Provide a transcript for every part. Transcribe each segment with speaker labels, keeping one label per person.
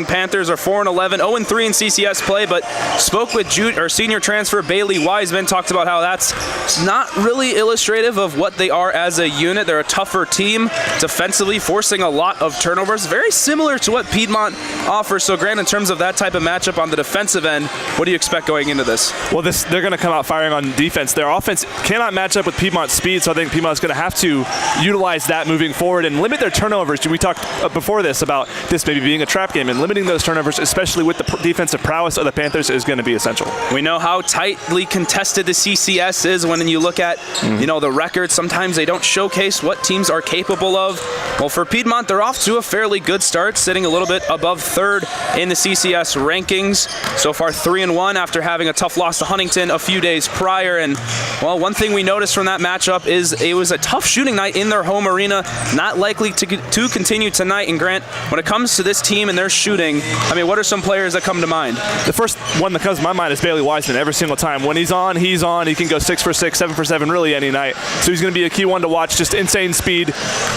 Speaker 1: Panthers are 4-11, 0-3 in CCS play, but spoke with senior transfer Bailey Wiseman, talked about how that's not really illustrative of what they are as a unit. They're a tougher team, defensively forcing a lot of turnovers, very similar to what Piedmont offers. So Grant, in terms of that type of matchup on the defensive end, what do you expect going into this?
Speaker 2: Well, they're going to come out firing on defense. Their offense cannot match up with Piedmont's speed, so I think Piedmont's going to have to utilize that moving forward and limit their turnovers. We talked before this about this maybe being a trap game, and limiting those turnovers, especially with the defensive prowess of the Panthers, is going to be essential.
Speaker 1: We know how tightly contested the CCS is when you look at the records. Sometimes they don't showcase what teams are capable of. Well, for Piedmont, they're off to a fairly good start, sitting a little bit above third in the CCS rankings. So far 3-1 after having a tough loss to Huntington a few days prior. And well, one thing we noticed from that matchup is it was a tough shooting night in their home arena, not likely to continue tonight. And Grant, when it comes to this team and their shooting, I mean, what are some players that come to mind?
Speaker 2: The first one that comes to my mind is Bailey Wiseman. Every single time. When he's on, he's on. He can go 6 for 6, 7 for 7 really any night. So he's going to be a key one to watch. Just insane speed,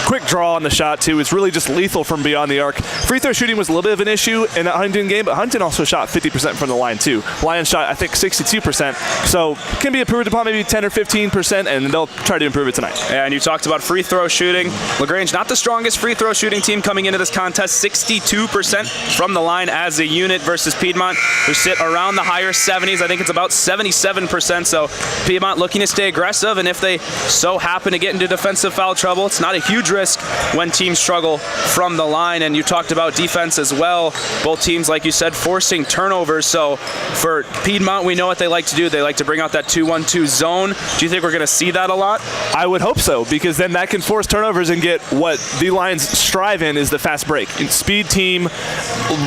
Speaker 2: quick draw on the shot too. It's really just lethal from beyond the arc. Free throw shooting was a little bit of an issue in that Huntington game, but Huntington also shot 50% from the line too. Lions shot, I think, 62%. So can be improved upon maybe 10 or 15%, and they'll try to improve it tonight.
Speaker 1: Yeah, and you talked about free throw shooting. LaGrange, not the strongest free throw shooting team coming into this contest, 62% from the line as a unit versus Piedmont, who sit around the higher 70s. I think it's about 77%. So Piedmont looking to stay aggressive, and if they so happen to get into defensive foul trouble, it's not a huge risk when teams struggle from the line. And you talked about defense as well. Both teams, like you said, forcing turnovers. So for Piedmont, we know what they like to do. They like to bring out that 2-1-2 zone. Do you think we're going to see that a lot?
Speaker 2: I would hope so, because then that can force turnovers and get what the Lions strive in is the fast break. In speed team,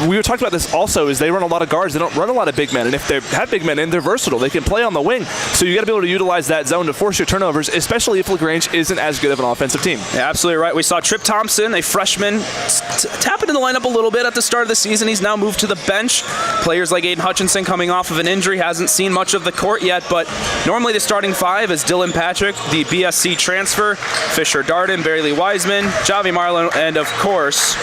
Speaker 2: we were talking about this also, is they run a lot of guards. They don't run a lot of big men. And if they have big men in, they're versatile. They can play on the wing. So you got to be able to utilize that zone to force your turnovers, especially if LaGrange isn't as good of an offensive team.
Speaker 1: Yeah, absolutely right. We saw Trip Thompson, a freshman, tap into the lineup a little bit at the start of the season. He's now moved to the bench. Players like Aiden Hutchinson coming off of an injury, hasn't seen much of the court yet, but normally the starting five is Dylan Patrick, the BSC transfer, Fisher Darden, Bailey Wiseman, Javi Marlon, and of course,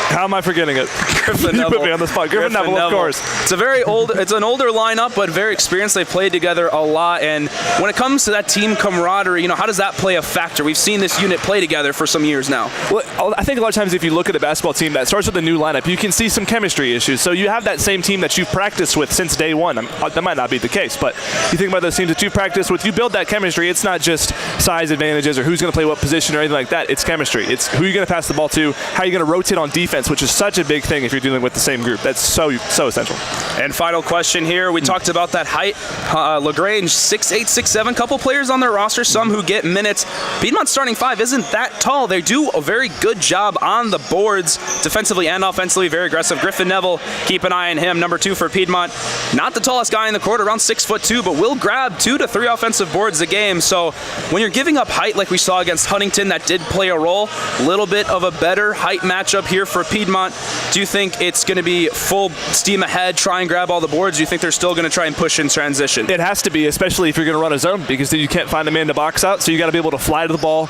Speaker 2: how am I forgetting it?
Speaker 1: Griffin
Speaker 2: You
Speaker 1: Neville.
Speaker 2: put me on the spot. Griffin Neville, of course.
Speaker 1: It's an older lineup, but very experienced. They've played together a lot. And when it comes to that team camaraderie, how does that play a factor? We've seen this unit play together for some years now.
Speaker 2: Well, I think a lot of times if you look at a basketball team that starts with a new lineup, you can see some chemistry issues. So you have that same team that you've practiced with since day one. That might not be the case, but you think about those teams that you practice with, you build that chemistry. It's not just size advantages or who's going to play what position or anything like that. It's chemistry. It's who you're going to pass the ball to, how you're going to rotate on defense, which is such a big thing if you're dealing with the same group. That's so essential.
Speaker 1: And final question here. We talked about that height. LaGrange, 6'8", 6'7", couple players on their roster, some who get minutes. Piedmont's starting five isn't that tall. They do a very good job on the boards, defensively and offensively, very aggressive. Griffin Neville, keep an eye on him. Number 2 for Piedmont. Not the tallest guy in the court, around 6'2", but will grab 2 to 3 offensive boards a game. So when you're giving up height like we saw against Huntington, that did play a role. A little bit of a better height matchup here for Piedmont. Do you think it's going to be full steam ahead, try and grab all the boards? Do you think they're still going to try and push in transition?
Speaker 2: It has to be, especially if you're going to run a zone, because then you can't find a man to box out. So you got to be able to fly to the ball,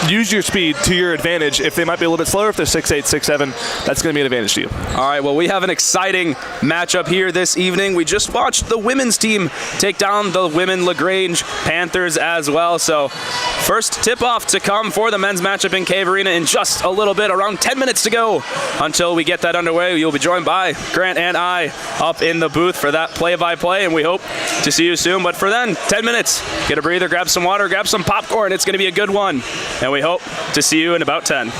Speaker 2: use your speed to your advantage. If they might be a little bit slower, if they're 6'8", 6'7", that's going to be an advantage to you.
Speaker 1: All right, well, we have an exciting matchup here this evening. We just watched the women's team take down the women LaGrange Panthers as well. So first tip-off to come for the men's matchup in Cave Arena in just a little bit, around 10 minutes to go until we get that underway. You'll be joined by Grant and I up in the booth for that play-by-play, and we hope to see you soon. But for then, 10 minutes, get a breather, grab some water, grab some popcorn. It's going to be a good one, and we hope to see you in about 10.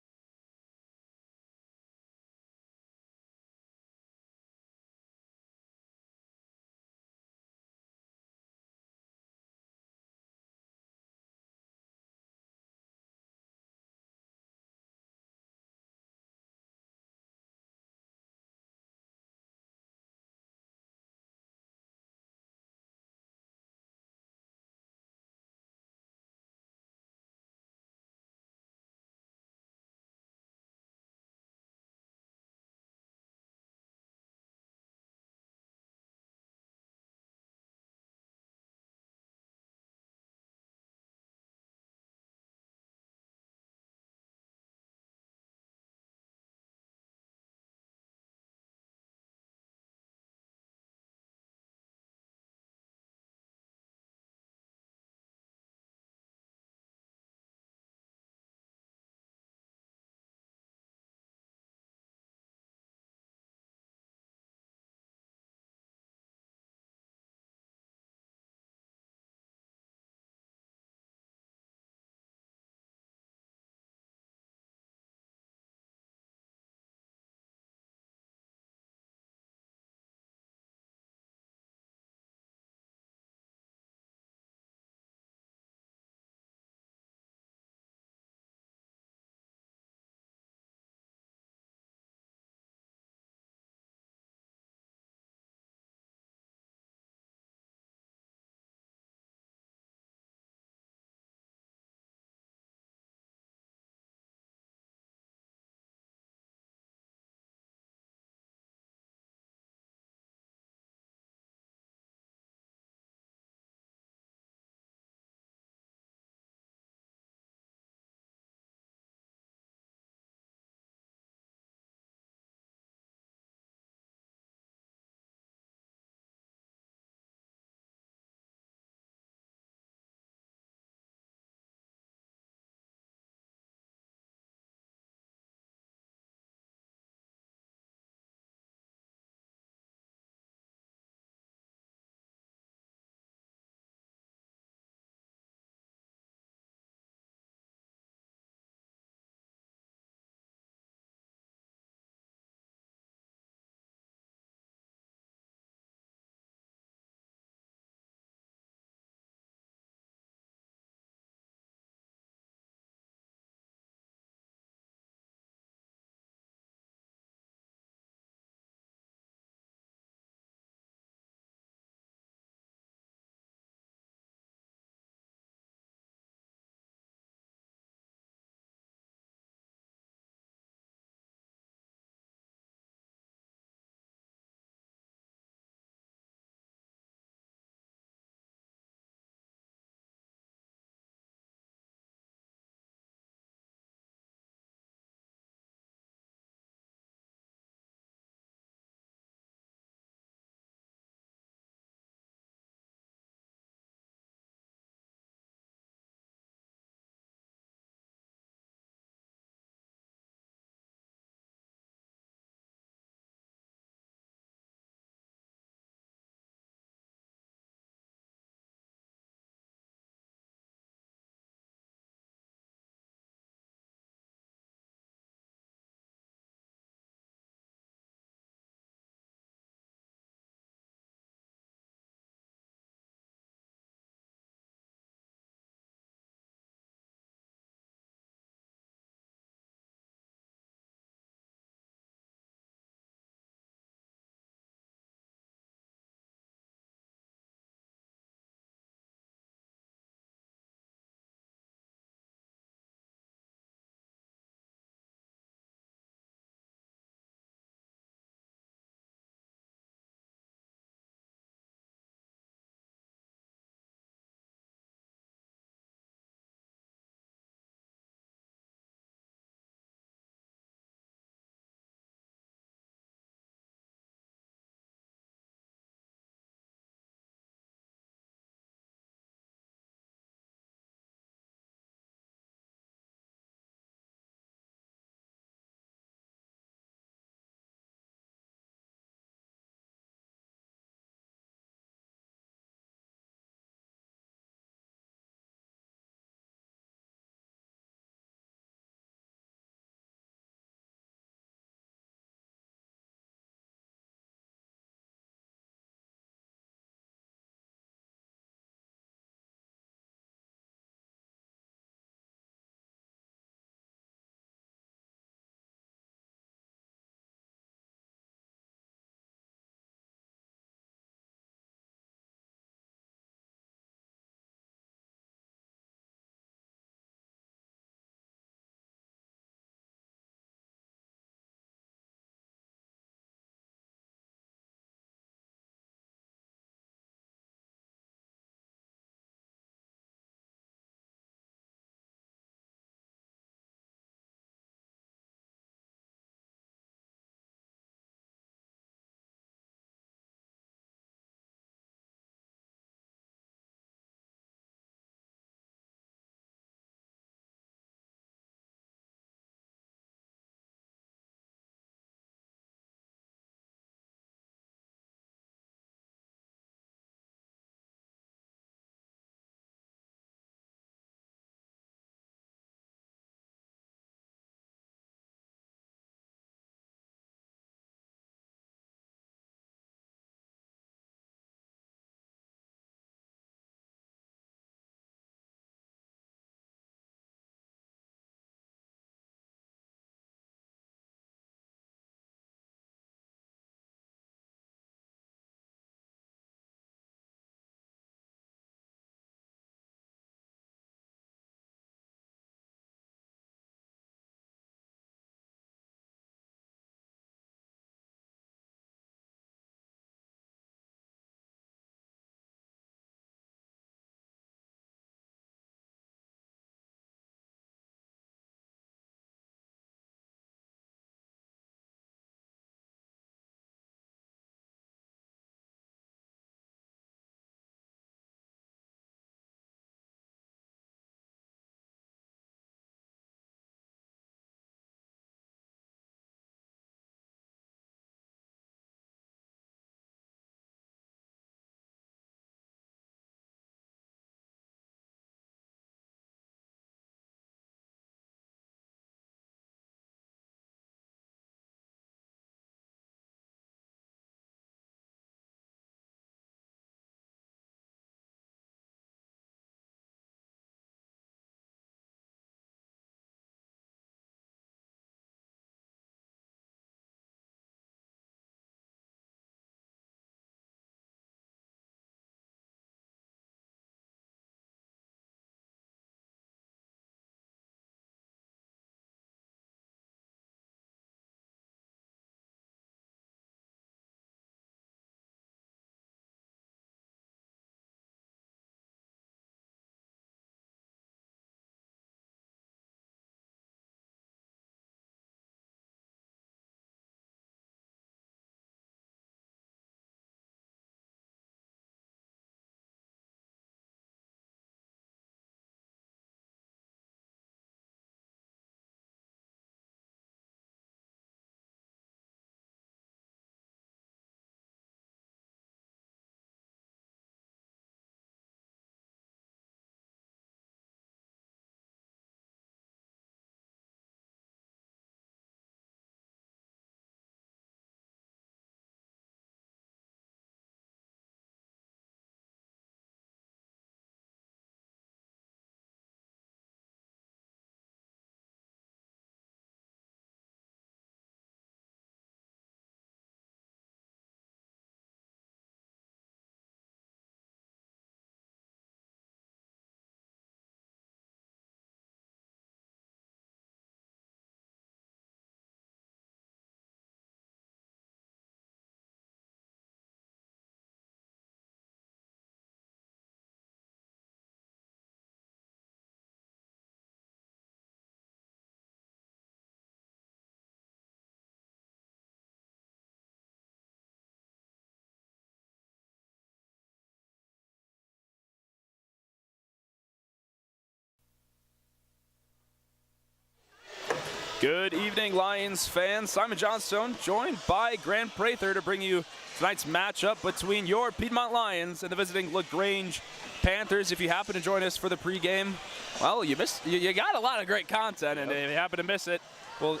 Speaker 1: Good evening, Lions fans. Simon Johnstone joined by Grant Prather to bring you tonight's matchup between your Piedmont Lions and the visiting LaGrange Panthers. If you happen to join us for the pregame, well, you got a lot of great content, and if you happen to miss it, we'll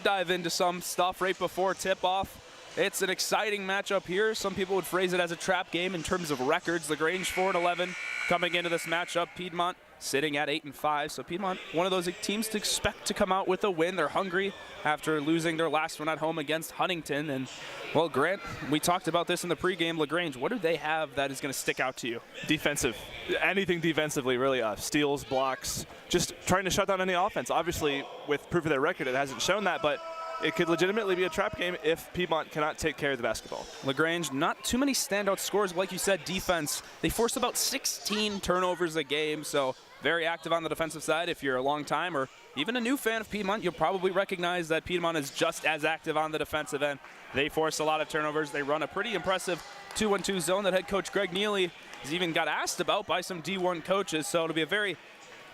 Speaker 1: dive into some stuff right before tip-off. It's an exciting matchup here. Some people would phrase it as a trap game in terms of records. LaGrange 4-11 coming into this matchup. Piedmont sitting at 8-5. So Piedmont, one of those teams to expect to come out with a win. They're hungry after losing their last one at home against Huntington. And, well, Grant, we talked about this in the pregame. LaGrange, what do they have that is going to stick out to you?
Speaker 2: Defensive. Anything defensively, really. Steals, blocks, just trying to shut down any offense. Obviously, with proof of their record, it hasn't shown that, but it could legitimately be a trap game if Piedmont cannot take care of the basketball.
Speaker 1: LaGrange, not too many standout scores. Like you said, defense. They force about 16 turnovers a game, so very active on the defensive side. If you're a long time or even a new fan of Piedmont, you'll probably recognize that Piedmont is just as active on the defensive end. They force a lot of turnovers. They run a pretty impressive 2-1-2 zone that head coach Greg Neely has even got asked about by some D1 coaches, so it'll be a very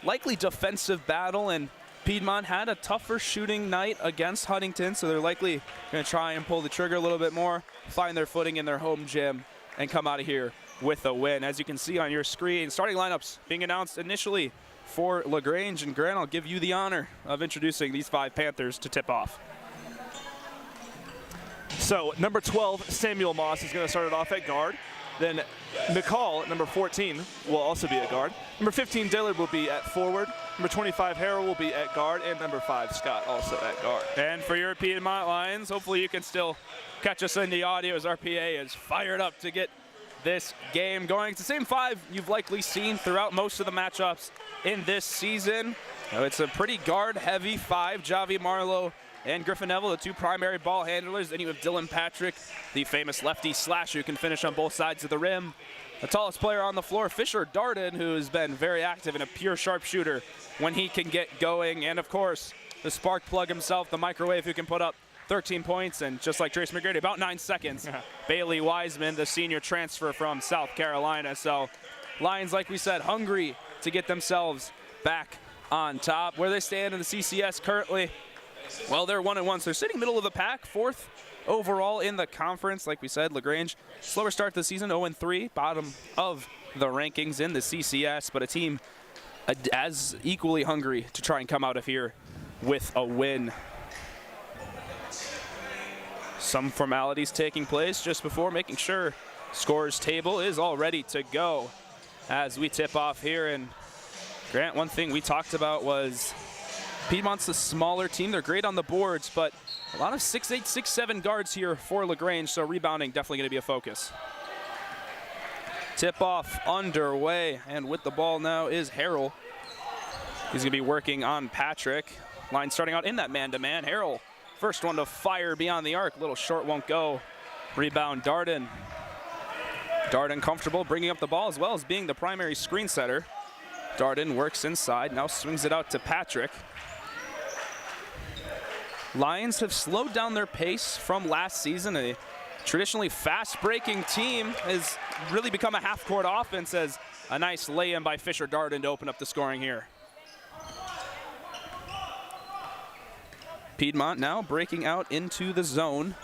Speaker 1: likely defensive battle, and Piedmont had a tougher shooting night against Huntington, so they're likely going to try and pull the trigger a little bit more, find their footing in their home gym, and come out of here with a win. As you can see on your screen, starting lineups being announced initially for LaGrange. And Grant, I'll give you the honor of introducing these 5 Panthers to tip off.
Speaker 2: So number 12, Samuel Moss, is going to start it off at guard. Then McCall, number 14, will also be at guard. Number 15, Dillard, will be at forward. Number 25, Harrell, will be at guard. And number 5, Scott, also at guard.
Speaker 1: And for your Piedmont Lions, hopefully you can still catch us in the audio as our PA is fired up to get this game going. It's the same 5 you've likely seen throughout most of the matchups in this season. It's a pretty guard-heavy 5. Javi Marlowe and Griffin Neville, the 2 primary ball handlers. Then you have Dylan Patrick, the famous lefty slasher who can finish on both sides of the rim. The tallest player on the floor, Fisher Darden, who has been very active and a pure sharpshooter when he can get going. And, of course, the spark plug himself, the microwave, who can put up 13 points and, just like Trace McGrady, about 9 seconds. Bailey Wiseman, the senior transfer from South Carolina. So Lions, like we said, hungry to get themselves back on top. Where they stand in the CCS currently, well, they're 1-1, so they're sitting middle of the pack, 4th overall in the conference. Like we said, LaGrange, slower start to the season, 0-3, bottom of the rankings in the CCS, but a team as equally hungry to try and come out of here with a win. Some formalities taking place just before making sure scores table is all ready to go as we tip off here. And Grant, one thing we talked about was Piedmont's a smaller team. They're great on the boards, but a lot of 6'8", 6'7" guards here for LaGrange, so rebounding definitely going to be a focus. Tip-off underway, and with the ball now is Harrell. He's going to be working on Patrick. Line starting out in that man-to-man. Harrell, first one to fire beyond the arc. Little short won't go. Rebound, Darden. Darden comfortable bringing up the ball as well as being the primary screen setter. Darden works inside, now swings it out to Patrick. Lions have slowed down their pace from last season. A traditionally fast-breaking team has really become a half-court offense as a nice lay-in by Fisher Darden to open up the scoring here. Piedmont now breaking out into the zone.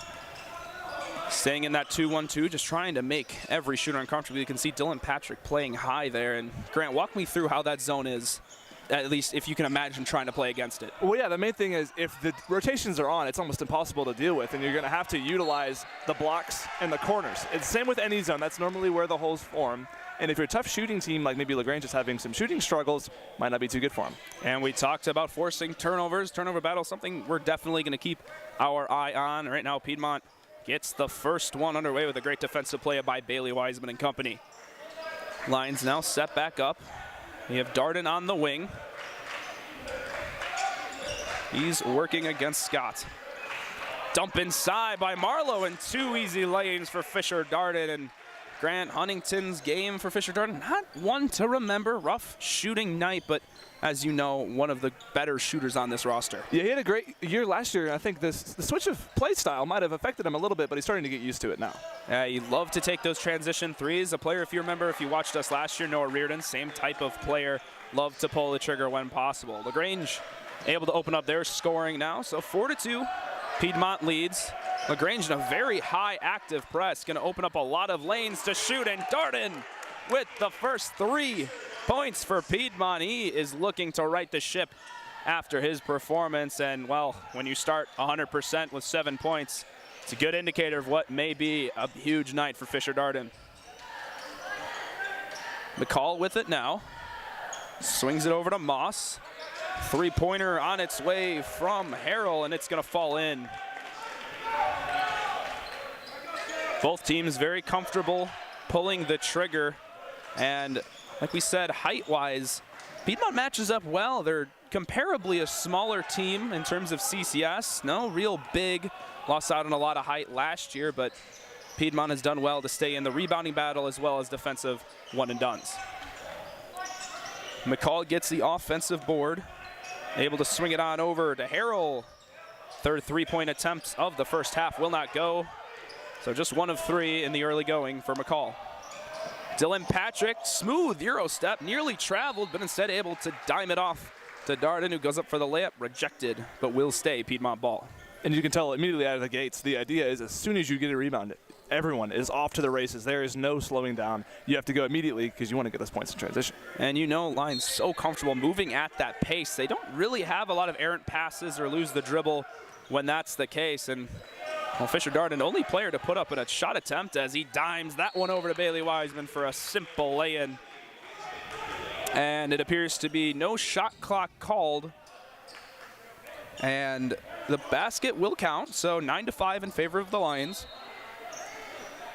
Speaker 1: Staying in that 2-1-2, just trying to make every shooter uncomfortable. You can see Dylan Patrick playing high there. And Grant, walk me through how that zone is, at least if you can imagine trying to play against it.
Speaker 2: Well, yeah, the main thing is if the rotations are on, it's almost impossible to deal with, and you're going to have to utilize the blocks and the corners. It's the same with any zone. That's normally where the holes form. And if you're a tough shooting team, like maybe LaGrange is having some shooting struggles, might not be too good for them.
Speaker 1: And we talked about forcing turnovers, turnover battle, something we're definitely going to keep our eye on. Right now, Piedmont gets the first one underway with a great defensive play by Bailey Wiseman and company. Lions now set back up. We have Darden on the wing. He's working against Scott. Dump inside by Marlowe, and 2 easy lanes for Fisher Darden. And Grant, Huntington's game for Fisher Darden, not one to remember. Rough shooting night, but as you know, one of the better shooters on this roster.
Speaker 2: Yeah, he had a great year last year. I think the switch of play style might have affected him a little bit, but he's starting to get used to it now.
Speaker 1: He loved to take those transition threes. A player, if you remember, if you watched us last year, Noah Reardon, same type of player, loved to pull the trigger when possible. LaGrange able to open up their scoring now. So 4-2, Piedmont leads. LaGrange in a very high active press, going to open up a lot of lanes to shoot, and Darden with the first 3 points for Piedmont. He is looking to right the ship after his performance, and well, when you start 100% with 7 points, it's a good indicator of what may be a huge night for Fisher Darden. McCall with it now. Swings it over to Moss. 3-pointer on its way from Harrell, and it's going to fall in. Both teams very comfortable pulling the trigger. And like we said, height-wise, Piedmont matches up well. They're comparably a smaller team in terms of CCS. No real big. Lost out on a lot of height last year, but Piedmont has done well to stay in the rebounding battle as well as defensive one-and-dones. McCall gets the offensive board, able to swing it on over to Harrell. Third 3-point attempt of the first half will not go. So just 1 of 3 in the early going for McCall. Dylan Patrick, smooth Euro step, nearly traveled, but instead able to dime it off to Darden, who goes up for the layup, rejected, but will stay Piedmont ball.
Speaker 2: And you can tell immediately out of the gates, the idea is as soon as you get a rebound, everyone is off to the races. There is no slowing down. You have to go immediately because you want to get those points in transition.
Speaker 1: And you know Lions so comfortable moving at that pace. They don't really have a lot of errant passes or lose the dribble when that's the case. And well, Fisher Darden, the only player to put up in a shot attempt as he dimes that one over to Bailey Wiseman for a simple lay-in. And it appears to be no shot clock called. And the basket will count, so 9-5 in favor of the Lions.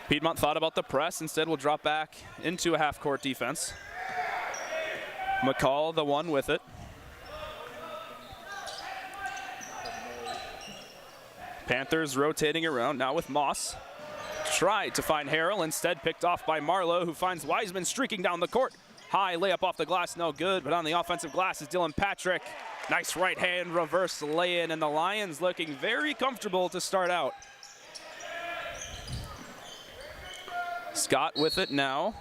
Speaker 1: Piedmont thought about the press, instead will drop back into a half-court defense. McCall, the one with it. Panthers rotating around, now with Moss. Tried to find Harrell, instead picked off by Marlowe, who finds Wiseman streaking down the court. High layup off the glass, no good, but on the offensive glass is Dylan Patrick. Nice right hand reverse lay-in, and the Lions looking very comfortable to start out. Scott with it now.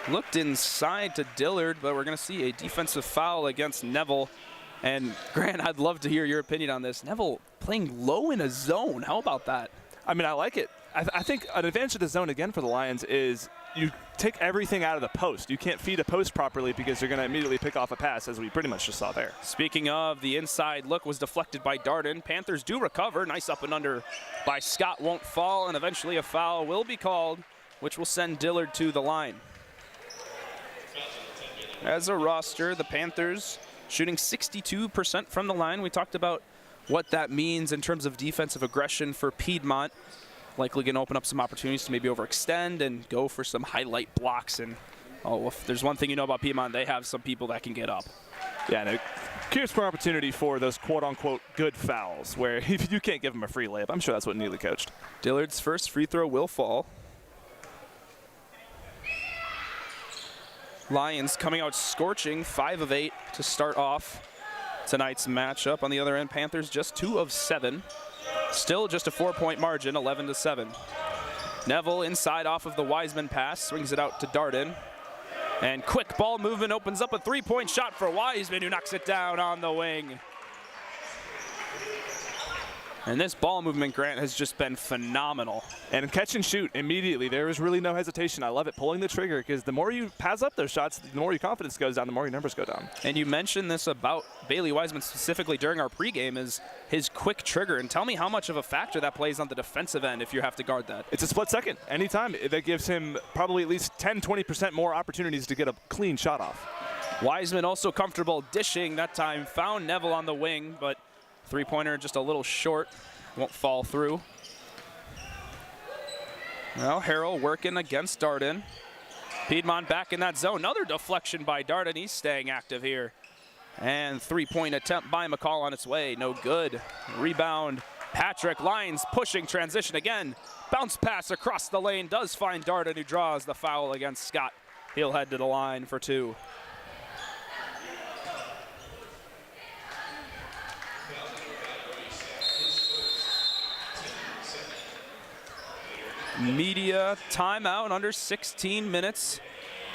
Speaker 1: Looked inside to Dillard, but we're going to see a defensive foul against Neville. And Grant, I'd love to hear your opinion on this. Neville playing low in a zone. How about that?
Speaker 2: I mean, I like it. I think an advantage of the zone, again, for the Lions is you take everything out of the post. You can't feed a post properly because you're going to immediately pick off a pass, as we pretty much just saw there.
Speaker 1: Speaking of, the inside look was deflected by Darden. Panthers do recover. Nice up and under by Scott, won't fall, and eventually a foul will be called, which will send Dillard to the line. As a roster, the Panthers shooting 62% from the line. We talked about what that means in terms of defensive aggression for Piedmont. Likely going to open up some opportunities to maybe overextend and go for some highlight blocks. And oh, if there's one thing you know about Piedmont, they have some people that can get up.
Speaker 2: Yeah, no, curious for opportunity for those quote-unquote good fouls, where if you can't give them a free layup, I'm sure that's what Neely coached.
Speaker 1: Dillard's first free throw will fall. Lions coming out scorching, 5 of 8 to start off tonight's matchup. On the other end, Panthers just 2 of 7. Still just a 4-point margin, 11-7. Neville inside off of the Wiseman pass, swings it out to Darden. And quick ball movement opens up a 3-point shot for Wiseman, who knocks it down on the wing. And this ball movement, Grant, has just been phenomenal.
Speaker 2: And catch and shoot immediately. There is really no hesitation. I love it, pulling the trigger, because the more you pass up those shots, the more your confidence goes down, the more your numbers go down.
Speaker 1: And you mentioned this about Bailey Wiseman specifically during our pregame, is his quick trigger. And tell me how much of a factor that plays on the defensive end if you have to guard that.
Speaker 2: It's a split second. Anytime. That gives him probably at least 10, 20% more opportunities to get a clean shot off.
Speaker 1: Wiseman also comfortable dishing that time. Found Neville on the wing, but three-pointer just a little short. Won't fall through. Well, Harrell working against Darden. Piedmont back in that zone. Another deflection by Darden. He's staying active here. And 3-point attempt by McCall on its way. No good. Rebound. Patrick. Lions pushing transition again. Bounce pass across the lane. Does find Darden, who draws the foul against Scott. He'll head to the line for 2. Media timeout under 16 minutes.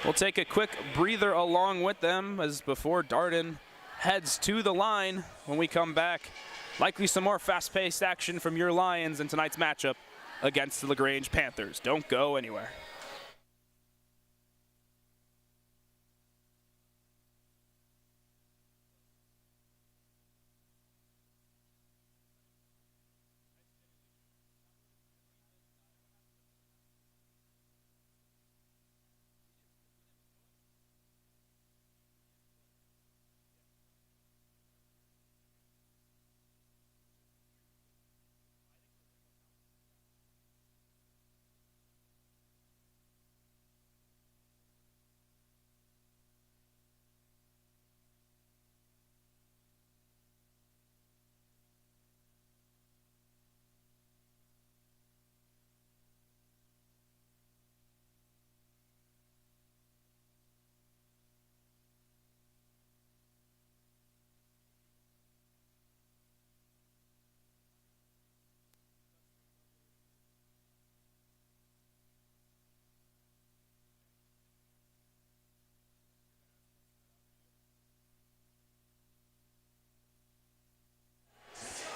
Speaker 1: We'll take a quick breather along with them, as before Darden heads to the line. When we come back, likely some more fast-paced action from your Lions in tonight's matchup against the LaGrange Panthers. Don't go anywhere.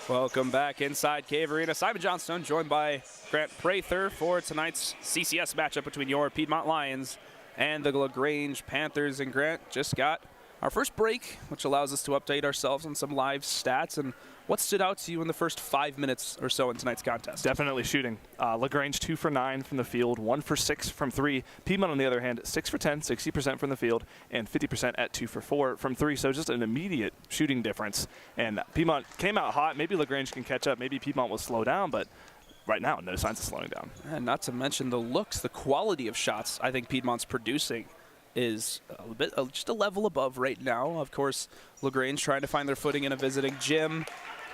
Speaker 1: Welcome back inside Cave Arena. Simon Johnstone joined by Grant Prather for tonight's CCS matchup between your Piedmont Lions and the LaGrange Panthers. And Grant, just got our first break, which allows us to update ourselves on some live stats. And what stood out to you in the first 5 minutes or so in tonight's contest?
Speaker 2: Definitely shooting. LaGrange 2 for 9 from the field, 1 for 6 from 3. Piedmont, on the other hand, 6 for 10, 60% from the field, and 50% at 2 for 4 from 3. So just an immediate shooting difference. And Piedmont came out hot. Maybe LaGrange can catch up. Maybe Piedmont will slow down, but right now, no signs of slowing down.
Speaker 1: And not to mention the looks, the quality of shots I think Piedmont's producing is just a level above right now. Of course, LaGrange trying to find their footing in a visiting gym.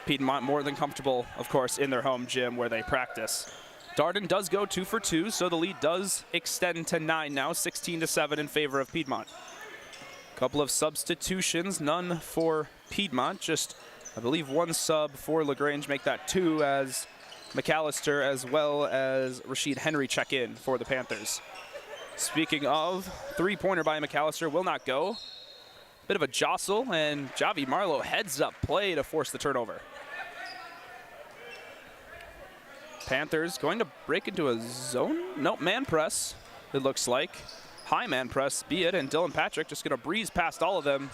Speaker 1: Piedmont more than comfortable, of course, in their home gym where they practice. Darden does go 2 for 2, so the lead does extend to 9 now, 16-7 in favor of Piedmont. Couple of substitutions, none for Piedmont, just I believe 1 sub for LaGrange, make that 2 as McAllister as well as Rashid Henry check in for the Panthers. Speaking of, three-pointer by McAllister will not go. Bit of a jostle, and Javi Marlowe heads up play to force the turnover. Panthers going to break into a zone? Nope, man press, it looks like. High man press, be it, and Dylan Patrick just going to breeze past all of them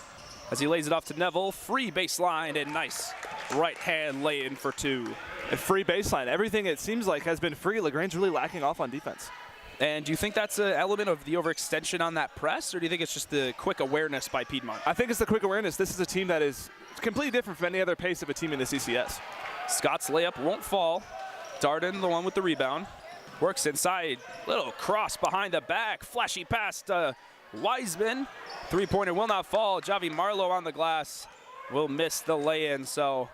Speaker 1: as he lays it off to Neville. Free baseline, and nice right-hand lay-in for 2.
Speaker 2: A free baseline. Everything, it seems like, has been free. LaGrange really lacking off on defense.
Speaker 1: And do you think that's an element of the overextension on that press, or do you think it's just the quick awareness by Piedmont?
Speaker 2: I think it's the quick awareness. This is a team that is completely different from any other pace of a team in the CCS.
Speaker 1: Scott's layup won't fall. Darden, the one with the rebound, works inside. Little cross behind the back. Flashy pass to Wiseman. Three-pointer will not fall. Javi Marlowe on the glass will miss the lay-in, so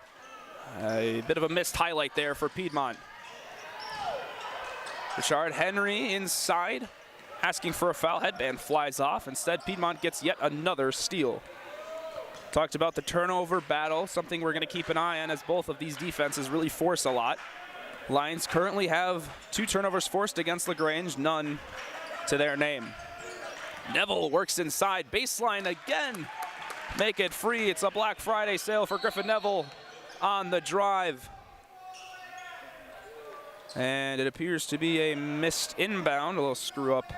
Speaker 1: a bit of a missed highlight there for Piedmont. Rashard Henry inside, asking for a foul. Headband flies off. Instead, Piedmont gets yet another steal. Talked about the turnover battle, something we're going to keep an eye on as both of these defenses really force a lot. Lions currently have 2 turnovers forced against LaGrange, none to their name. Neville works inside, baseline again. Make it free. It's a Black Friday sale for Griffin Neville on the drive. And it appears to be a missed inbound, a little screw up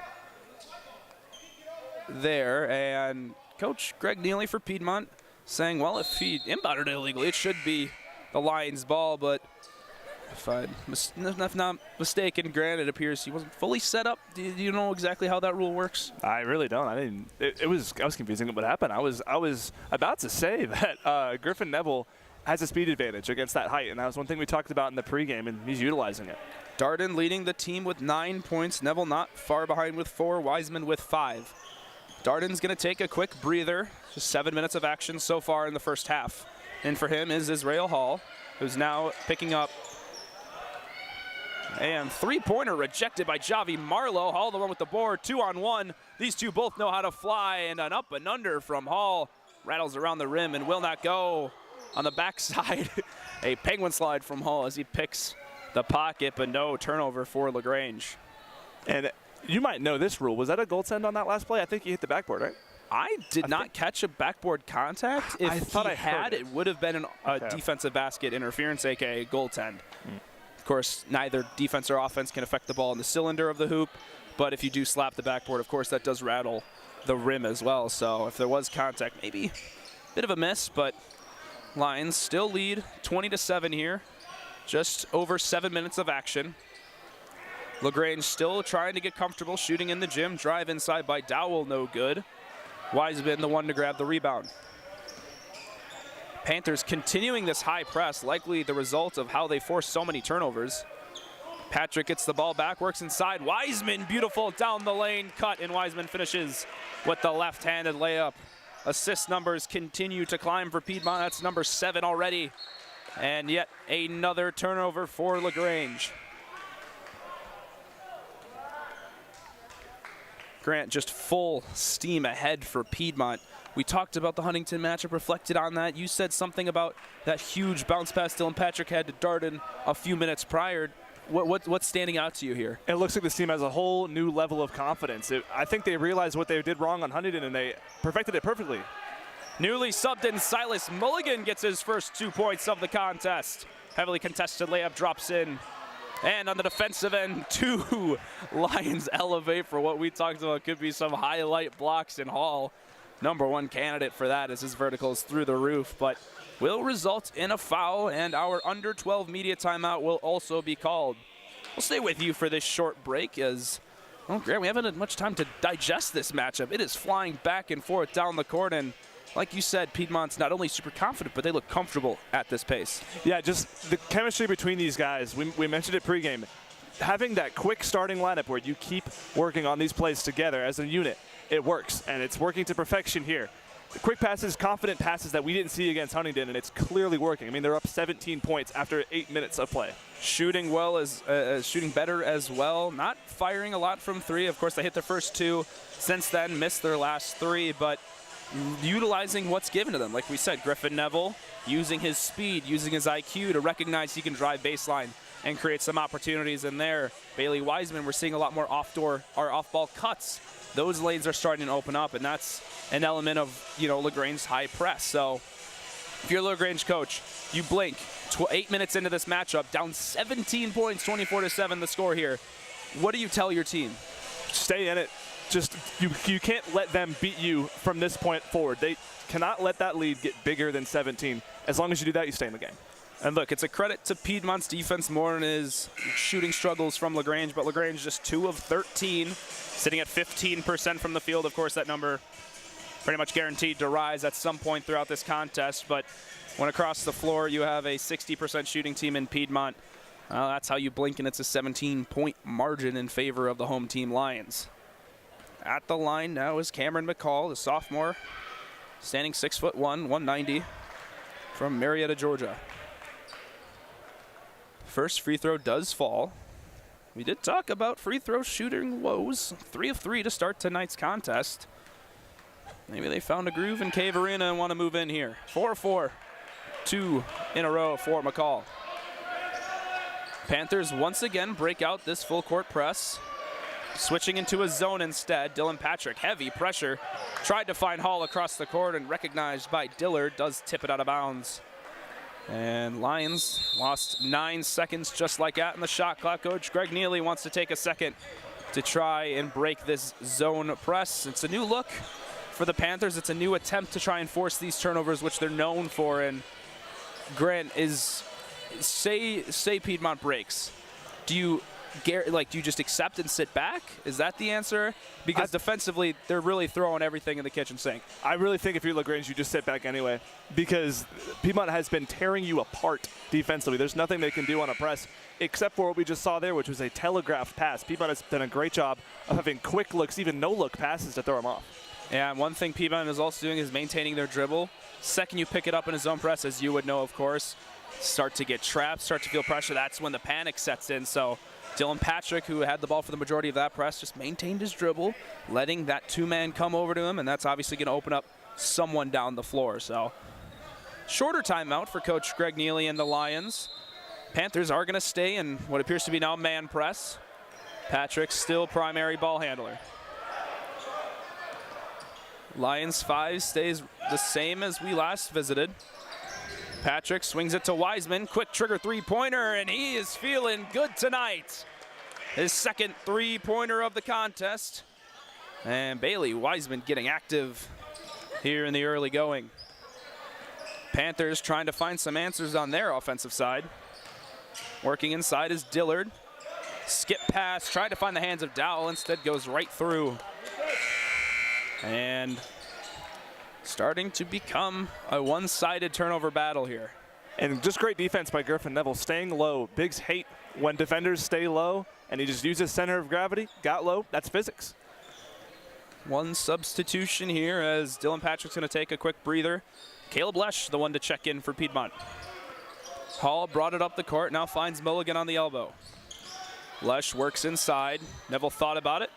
Speaker 1: there. And Coach Greg Neely for Piedmont saying, well, if he inbounded it illegally, it should be the Lions' ball. But if I'm not mistaken, Grant, it appears he wasn't fully set up. Do you know exactly how that rule works?
Speaker 2: I really don't. I didn't. I was confusing what happened. I was about to say that Griffin Neville has a speed advantage against that height, and that was one thing we talked about in the pregame, and he's utilizing it.
Speaker 1: Darden leading the team with 9 points. Neville not far behind with 4. Wiseman with 5. Darden's going to take a quick breather. Just 7 minutes of action so far in the first half. And for him is Israel Hall, who's now picking up. And three-pointer rejected by Javi Marlowe. Hall the one with the board, 2-on-1. These two both know how to fly, and an up and under from Hall. Rattles around the rim and will not go. On the backside, a penguin slide from Hall as he picks the pocket, but no turnover for LaGrange.
Speaker 2: And you might know this rule. Was that a goaltend on that last play? I think he hit the backboard, right?
Speaker 1: I did not catch a backboard contact. If
Speaker 2: I thought
Speaker 1: he had, it would have been a defensive basket interference, aka goaltend. Of course, neither defense or offense can affect the ball in the cylinder of the hoop, but if you do slap the backboard, of course, that does rattle the rim as well. So if there was contact, maybe a bit of a miss, but Lions still lead 20-7 here. Just over 7 minutes of action. LaGrange still trying to get comfortable, shooting in the gym. Drive inside by Dowell, no good. Wiseman the one to grab the rebound. Panthers continuing this high press, likely the result of how they force so many turnovers. Patrick gets the ball back, works inside. Wiseman, beautiful down the lane, cut, and Wiseman finishes with the left-handed layup. Assist numbers continue to climb for Piedmont. That's number 7 already. And yet another turnover for LaGrange. Grant just full steam ahead for Piedmont. We talked about the Huntington matchup, reflected on that. You said something about that huge bounce pass Dylan Patrick had to Darden a few minutes prior. What's standing out to you here?
Speaker 2: It looks like this team has a whole new level of confidence. I think they realized what they did wrong on Huntington, and they perfected it perfectly.
Speaker 1: Newly subbed in Silas Mulligan gets his first 2 points of the contest. Heavily contested layup drops in. And on the defensive end, 2 Lions elevate for what we talked about could be some highlight blocks in Hall. Number 1 candidate for that as his verticals through the roof, but will result in a foul, and our under 12 media timeout will also be called. We'll stay with you for this short break as, well, Grant, we haven't had much time to digest this matchup. It is flying back and forth down the court, and like you said, Piedmont's not only super confident, but they look comfortable at this pace.
Speaker 2: Yeah, just the chemistry between these guys. We mentioned it pregame. Having that quick starting lineup where you keep working on these plays together as a unit, it works, and it's working to perfection here. The quick passes, confident passes that we didn't see against Huntington, and it's clearly working. I mean, they're up 17 points after 8 minutes of play.
Speaker 1: Shooting well, shooting better as well. Not firing a lot from 3. Of course, they hit their first 2. Since then, missed their last 3, but utilizing what's given to them. Like we said, Griffin Neville using his speed, using his IQ to recognize he can drive baseline and create some opportunities in there. Bailey Wiseman, we're seeing a lot more off-ball cuts. Those lanes are starting to open up, and that's an element of, LaGrange's high press. So if you're a LaGrange coach, you blink. 8 minutes into this matchup, down 17 points, 24-7 the score here. What do you tell your team?
Speaker 2: Stay in it. Just you can't let them beat you from this point forward. They cannot let that lead get bigger than 17. As long as you do that, you stay in the game.
Speaker 1: And look, it's a credit to Piedmont's defense more than his shooting struggles from LaGrange, but LaGrange just 2 of 13, sitting at 15% from the field. Of course, that number pretty much guaranteed to rise at some point throughout this contest, but when across the floor you have a 60% shooting team in Piedmont, that's how you blink, and it's a 17-point margin in favor of the home team Lions. At the line now is Cameron McCall, the sophomore, standing 6'1", 190, from Marietta, Georgia. First free throw does fall. We did talk about free throw shooting woes. 3 of 3 to start tonight's contest. Maybe they found a groove in Cave Arena and want to move in here. 4-4, 2 in a row for McCall. Panthers once again break out this full court press. Switching into a zone instead. Dylan Patrick, heavy pressure. Tried to find Hall across the court and recognized by Dillard. Does tip it out of bounds. And Lions lost 9 seconds just like that in the shot clock. Coach Greg Neely wants to take a second to try and break this zone press. It's a new look for the Panthers. It's a new attempt to try and force these turnovers, which they're known for. And Grant, say Piedmont breaks. Do you just accept and sit back? Is that the answer? Because defensively, they're really throwing everything in the kitchen sink.
Speaker 2: I really think if you're LaGrange, you just sit back anyway, because Piedmont has been tearing you apart defensively. There's nothing they can do on a press except for what we just saw there, which was a telegraphed pass. Piedmont has done a great job of having quick looks, even no-look passes to throw them off.
Speaker 1: Yeah, and one thing Piedmont is also doing is maintaining their dribble. Second you pick it up in a zone press, as you would know, of course, start to get trapped, start to feel pressure. That's when the panic sets in. So Dylan Patrick, who had the ball for the majority of that press, just maintained his dribble, letting that 2-man come over to him, and that's obviously going to open up someone down the floor. So shorter timeout for Coach Greg Neely and the Lions. Panthers are going to stay in what appears to be now man press. Patrick still primary ball handler. Lions 5 stays the same as we last visited. Patrick swings it to Wiseman. Quick trigger three-pointer, and he is feeling good tonight. His second three-pointer of the contest. And Bailey Wiseman getting active here in the early going. Panthers trying to find some answers on their offensive side. Working inside is Dillard. Skip pass, tried to find the hands of Dowell, instead goes right through. And starting to become a one-sided turnover battle here.
Speaker 2: And just great defense by Griffin Neville, staying low. Bigs hate when defenders stay low, and he just uses center of gravity, got low, that's physics.
Speaker 1: One substitution here as Dylan Patrick's going to take a quick breather. Caleb Lesh, the one to check in for Piedmont. Hall brought it up the court, now finds Mulligan on the elbow. Lesh works inside. Neville thought about it.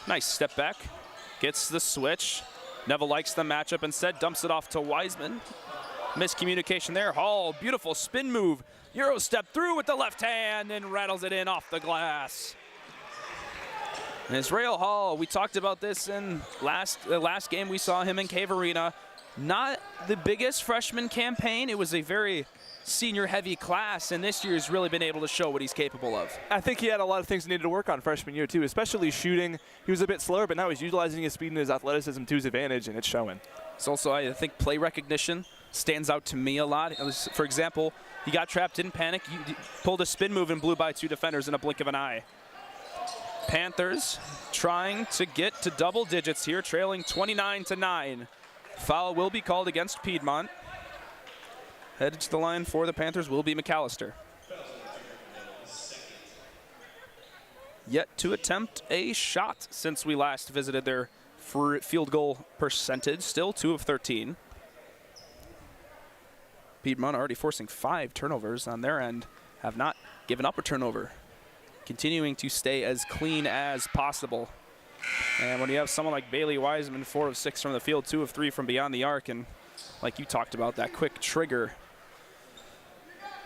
Speaker 1: Nice step back. Gets the switch. Neville likes the matchup, instead dumps it off to Wiseman. Miscommunication there. Hall, beautiful spin move. Euro step through with the left hand and rattles it in off the glass. And Israel Hall, we talked about this in last game we saw him in Cave Arena. Not the biggest freshman campaign. It was a very senior-heavy class, and this year has really been able to show what he's capable of.
Speaker 2: I think he had a lot of things he needed to work on freshman year, too, especially shooting. He was a bit slower, but now he's utilizing his speed and his athleticism to his advantage, and it's showing.
Speaker 1: It's also, I think, play recognition stands out to me a lot. For example, he got trapped, didn't panic, he pulled a spin move and blew by two defenders in a blink of an eye. Panthers trying to get to double digits here, trailing 29-9. Foul will be called against Piedmont. Headed to the line for the Panthers will be McAllister. Yet to attempt a shot since we last visited their field goal percentage. Still 2 of 13. Piedmont already forcing 5 turnovers on their end. Have not given up a turnover. Continuing to stay as clean as possible. And when you have someone like Bailey Wiseman, 4 of 6 from the field, 2 of 3 from beyond the arc, and like you talked about, that quick trigger.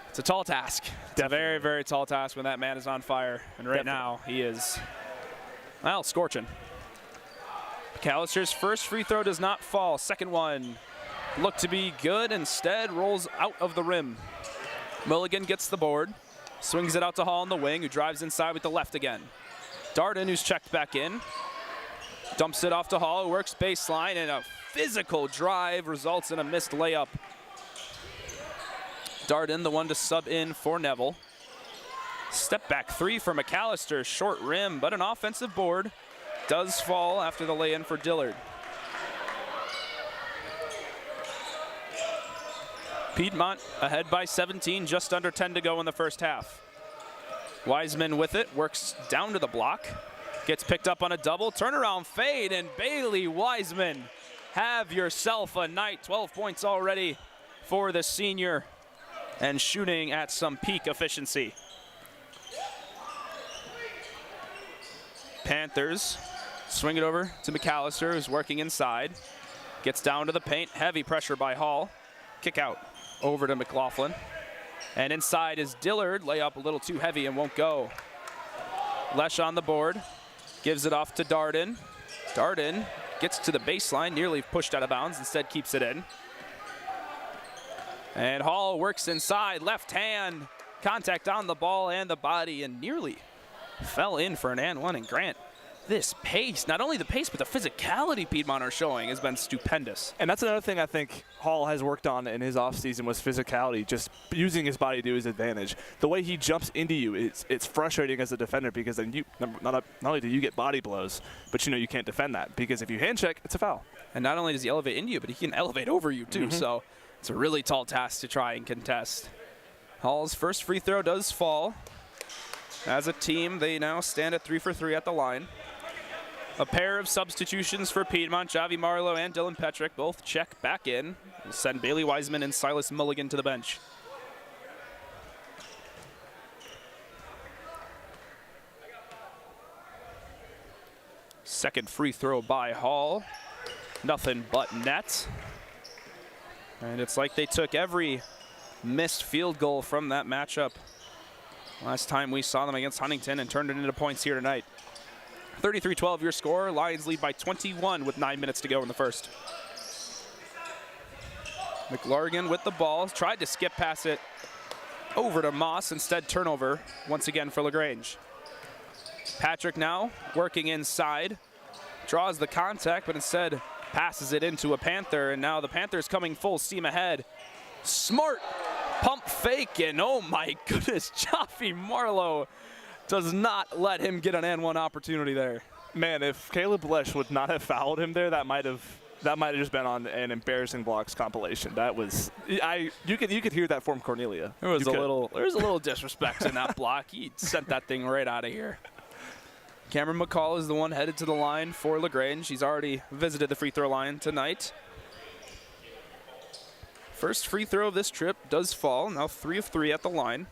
Speaker 1: It's a tall task. It's a very, very tall task when that man is on fire. And right now, he is, well, scorching. McAllister's first free throw does not fall. Second one looked to be good. Instead, rolls out of the rim. Mulligan gets the board. Swings it out to Hall on the wing, who drives inside with the left again. Darden, who's checked back in. Dumps it off to Hall, who works baseline, and a physical drive results in a missed layup. Darden, the one to sub in for Neville. Step back 3 for McAllister, short rim, but an offensive board does fall after the lay-in for Dillard. Piedmont ahead by 17, just under 10 to go in the first half. Wiseman with it, works down to the block, gets picked up on a double, turnaround fade, and Bailey Wiseman, have yourself a night. 12 points already for the senior, and shooting at some peak efficiency. Panthers swing it over to McAllister, who's working inside. Gets down to the paint, heavy pressure by Hall. Kick out over to McLaughlin. And inside is Dillard, layup a little too heavy and won't go. Lesh on the board, gives it off to Darden. Darden gets to the baseline, nearly pushed out of bounds, instead keeps it in. And Hall works inside, left hand, contact on the ball and the body, and nearly fell in for an and one. And Grant, this pace, not only the pace, but the physicality Piedmont are showing has been stupendous.
Speaker 2: And that's another thing I think Hall has worked on in his offseason was physicality, just using his body to his advantage. The way he jumps into you, it's frustrating as a defender because then you not only do you get body blows, but you can't defend that because if you hand check, it's a foul.
Speaker 1: And not only does he elevate into you, but he can elevate over you too. So it's a really tall task to try and contest. Hall's first free throw does fall. As a team, they now stand at 3 for 3 at the line. A pair of substitutions for Piedmont. Javi Marlowe and Dylan Petrick both check back in. We'll send Bailey Wiseman and Silas Mulligan to the bench. Second free throw by Hall. Nothing but net. And it's like they took every missed field goal from that matchup last time we saw them against Huntington and turned it into points here tonight. 33-12 your score. Lions lead by 21 with 9 minutes to go in the first. McLargan with the ball. Tried to skip past it over to Moss. Instead, turnover once again for LaGrange. Patrick now working inside. Draws the contact, but instead passes it into a Panther. And now the Panthers coming full steam ahead. Smart pump fake, and oh my goodness, Javi Marlowe does not let him get an and one opportunity there.
Speaker 2: Man, if Caleb Lesh would not have fouled him there, that might have just been on an embarrassing blocks compilation. That was you could hear that from Cornelia.
Speaker 1: There was a little disrespect in that block. He sent that thing right out of here. Cameron McCall is the one headed to the line for LaGrange. He's already visited the free throw line tonight. First free throw of this trip does fall. Now 3 of 3 at the line.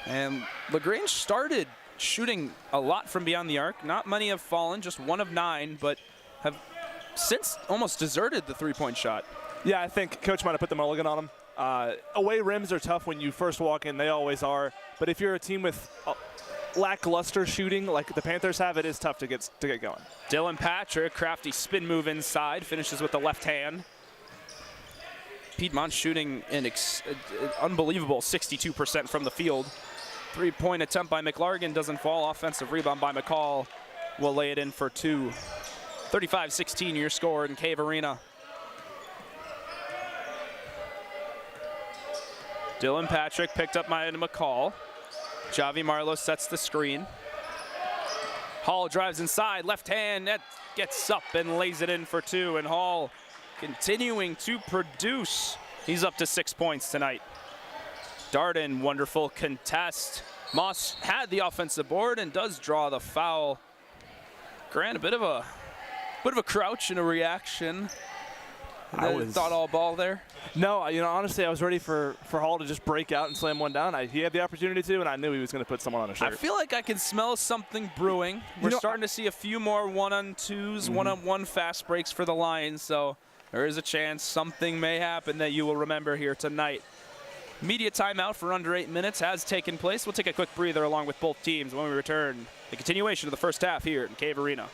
Speaker 1: And LaGrange started shooting a lot from beyond the arc. Not many have fallen, just 1 of 9, but have since almost deserted the three-point shot.
Speaker 2: Yeah, I think Coach might have put the mulligan on him. Away rims are tough when you first walk in. They always are. But if you're a team with lackluster shooting like the Panthers have, it is tough to get going.
Speaker 1: Dylan Patrick, crafty spin move inside, finishes with the left hand. Piedmont shooting an unbelievable 62% from the field. Three-point attempt by McLargan doesn't fall. Offensive rebound by McCall will lay it in for 2. 35-16 your score in Cave Arena. Dylan Patrick picked up by McCall. Javi Marlowe sets the screen. Hall drives inside, left hand, that gets up and lays it in for 2. And Hall continuing to produce. He's up to 6 points tonight. Darden, wonderful contest. Moss had the offensive board and does draw the foul. Grant, a bit of a crouch and a reaction. Thought all ball there.
Speaker 2: No, honestly, I was ready for Hall to just break out and slam one down. He had the opportunity to, and I knew he was going to put someone on a shirt.
Speaker 1: I feel like I can smell something brewing. We're starting to see a few more one-on-twos, one-on-one fast breaks for the Lions, so there is a chance something may happen that you will remember here tonight. Media timeout for under 8 minutes has taken place. We'll take a quick breather along with both teams when we return. The continuation of the first half here in Cave Arena.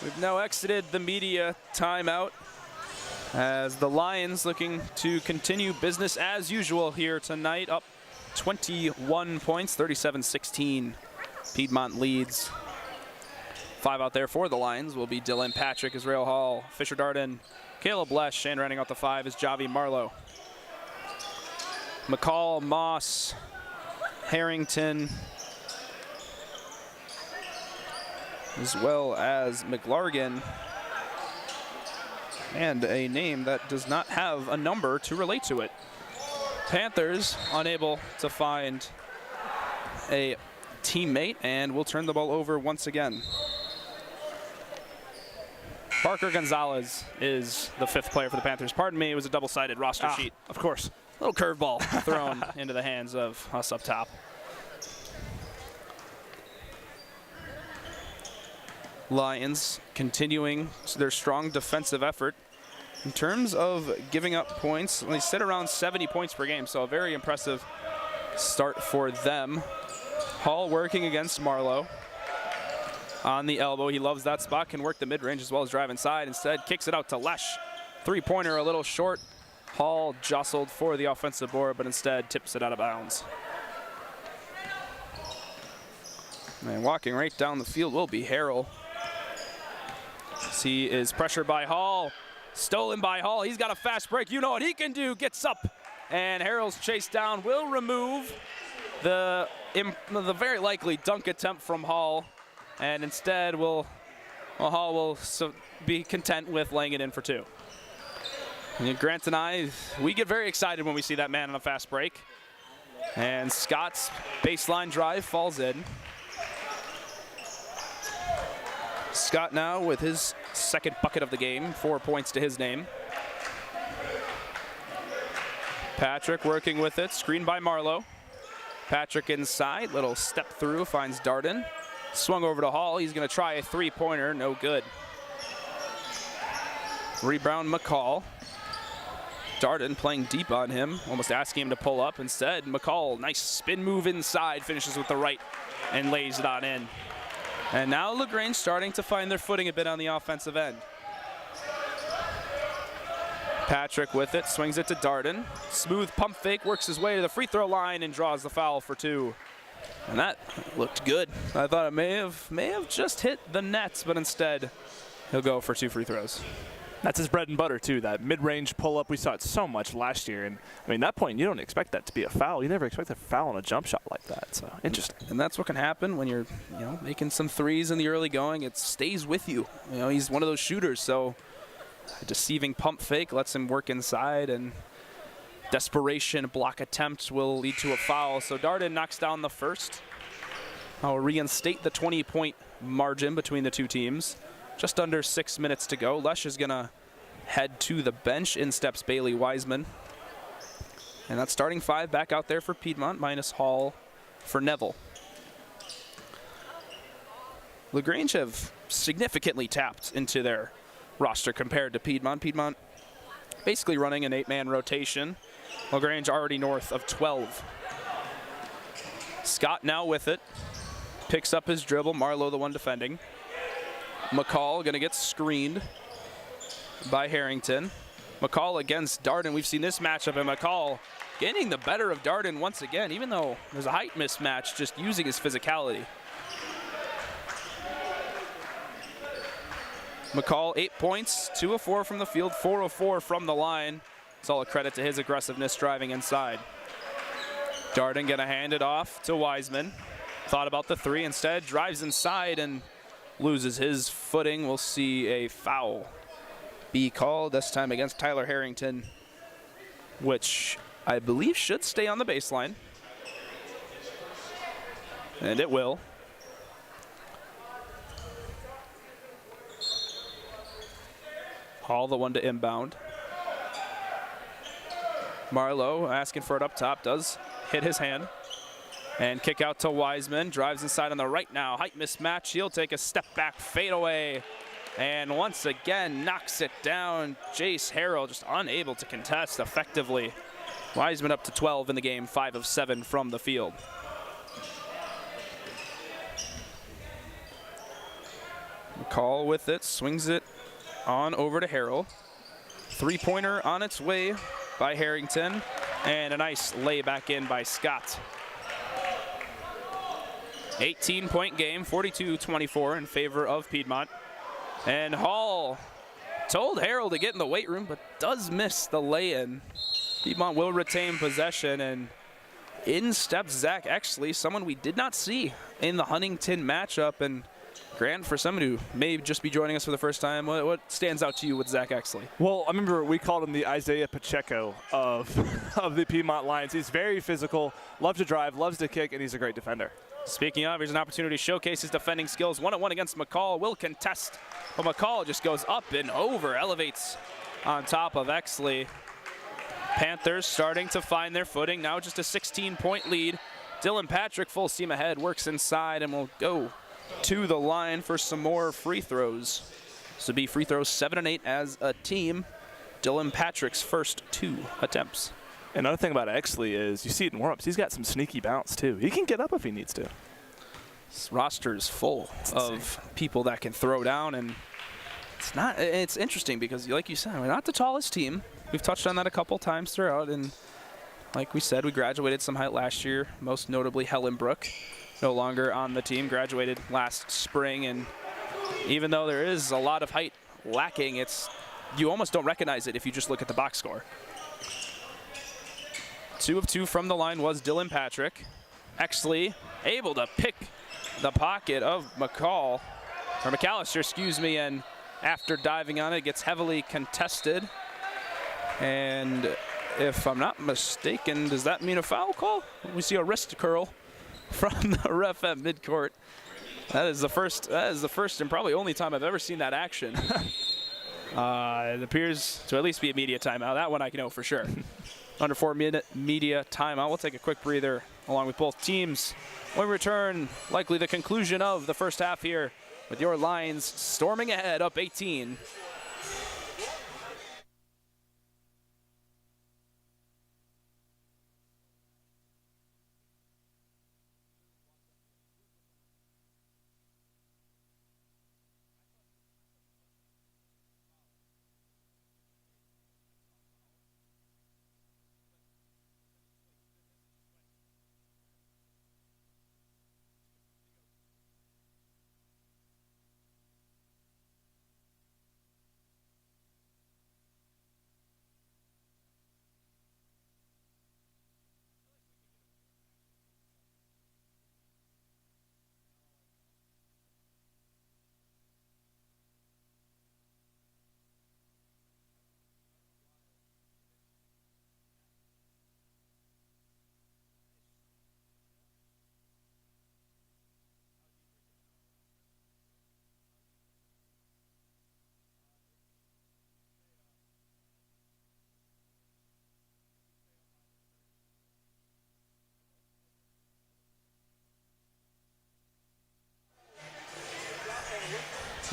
Speaker 1: We've now exited the media timeout as the Lions looking to continue business as usual here tonight. Up 21 points, 37-16. Piedmont leads. 5 out there for the Lions will be Dylan Patrick, Israel Hall, Fisher Darden, Caleb Lesh, and rounding out the 5 is Javi Marlowe. McCall, Moss, Harrington, as well as McLargan, and a name that does not have a number to relate to it. Panthers unable to find a teammate, and we'll turn the ball over once again. Parker Gonzalez is the 5th player for the Panthers. Pardon me, it was a double-sided roster sheet.
Speaker 2: Of course.
Speaker 1: A little curveball thrown into the hands of us up top. Lions continuing their strong defensive effort. In terms of giving up points, they sit around 70 points per game, so a very impressive start for them. Hall working against Marlowe. On the elbow, he loves that spot, can work the mid-range as well as drive inside. Instead, kicks it out to Lesh. Three-pointer a little short. Hall jostled for the offensive board, but instead tips it out of bounds. And walking right down the field will be Harrell. He is pressured by Hall. Stolen by Hall. He's got a fast break. You know what he can do. Gets up. And Harrell's chase down will remove the very likely dunk attempt from Hall. And instead, Hall will be content with laying it in for 2. And Grant and I, we get very excited when we see that man on a fast break. And Scott's baseline drive falls in. Scott now with his second bucket of the game, 4 points to his name. Patrick working with it, screened by Marlowe. Patrick inside, little step through, finds Darden. Swung over to Hall, he's gonna try a 3-pointer, no good. Rebound McCall. Darden playing deep on him, almost asking him to pull up. Instead, McCall, nice spin move inside, finishes with the right and lays it on in. And now LaGrange starting to find their footing a bit on the offensive end. Patrick with it, swings it to Darden. Smooth pump fake, works his way to the free throw line and draws the foul for 2. And that looked good. I thought it may have just hit the nets, but instead he'll go for 2 free throws.
Speaker 2: That's his bread and butter, too, that mid-range pull-up. We saw it so much last year. And, I mean, that point, you don't expect that to be a foul. You never expect a foul on a jump shot like that. So, interesting.
Speaker 1: And that's what can happen when you're, making some threes in the early going. It stays with you. He's one of those shooters, so a deceiving pump fake lets him work inside, and desperation block attempt will lead to a foul. So Darden knocks down the first. I'll reinstate the 20-point margin between the two teams. Just under 6 minutes to go. Lesh is going to head to the bench. In steps Bailey Wiseman. And that starting 5 back out there for Piedmont, minus Hall for Neville. LaGrange have significantly tapped into their roster compared to Piedmont. Piedmont basically running an 8-man rotation. LaGrange already north of 12. Scott now with it. Picks up his dribble. Marlowe the one defending. McCall going to get screened by Harrington. McCall against Darden. We've seen this matchup, and McCall getting the better of Darden once again, even though there's a height mismatch, just using his physicality. McCall, 8 points, 2 of 4 from the field, 4 of 4 from the line. It's all a credit to his aggressiveness driving inside. Darden going to hand it off to Wiseman. Thought about the 3, instead drives inside and loses his footing. We'll see a foul be called, this time against Tyler Harrington, which I believe should stay on the baseline. And it will. Hall the one to inbound. Marlowe asking for it up top, does hit his hand. And kick out to Wiseman, drives inside on the right now. Height mismatch, he'll take a step back fadeaway. And once again, knocks it down. Jace Harrell just unable to contest effectively. Wiseman up to 12 in the game, 5 of 7 from the field. McCall with it, swings it on over to Harrell. 3-pointer on its way by Harrington. And a nice layback in by Scott. 18-point game, 42-24 in favor of Piedmont. And Hall told Harrell to get in the weight room, but does miss the lay-in. Piedmont will retain possession, and in steps Zach Exley, someone we did not see in the Huntington matchup. And Grant, for someone who may just be joining us for the first time, what stands out to you with Zach Exley?
Speaker 2: Well, I remember we called him the Isaiah Pacheco of the Piedmont Lions. He's very physical, loves to drive, loves to kick, and he's a great defender.
Speaker 1: Speaking of, here's an opportunity to showcase his defending skills. 1-on-1 against McCall, will contest, but McCall just goes up and over, elevates on top of Exley. Panthers starting to find their footing, now just a 16-point lead. Dylan Patrick full steam ahead, works inside and will go to the line for some more free throws. This would be free throws 7 and 8 as a team. Dylan Patrick's first 2 attempts.
Speaker 2: Another thing about Exley is you see it in warm-ups. He's got some sneaky bounce, too. He can get up if he needs to.
Speaker 1: This roster's full of people that can throw down, and it's interesting because, like you said, we're not the tallest team. We've touched on that a couple times throughout, and like we said, we graduated some height last year, most notably Helen Brook. no longer on the team, graduated last spring, and even though there is a lot of height lacking, you almost don't recognize it if you just look at the box score. 2 of 2 from the line was Dylan Patrick. Exley able to pick the pocket of McAllister, excuse me, and after diving on it, gets heavily contested. And if I'm not mistaken, does that mean a foul call? We see a wrist curl from the ref at midcourt. That is the first and probably only time I've ever seen that action. It appears to at least be a media timeout. That one I can know for sure. Under 4-minute media timeout. We'll take a quick breather along with both teams. When we return, likely the conclusion of the first half here with your Lions storming ahead, up 18.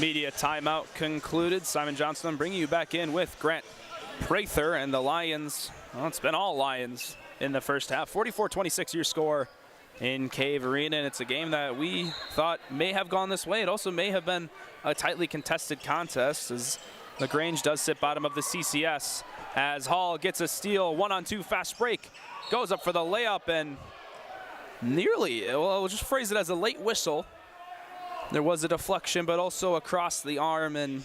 Speaker 1: Media timeout concluded. Simon Johnson, I'm bringing you back in with Grant Prather and the Lions. Well, it's been all Lions in the first half. 44-26 your score in Cave Arena, and it's a game that we thought may have gone this way. It also may have been a tightly contested contest, as LaGrange does sit bottom of the CCS, as Hall gets a steal, 1-on-2 fast break, goes up for the layup, and nearly, well, we'll just phrase it as a late whistle. There was a deflection, but also across the arm, and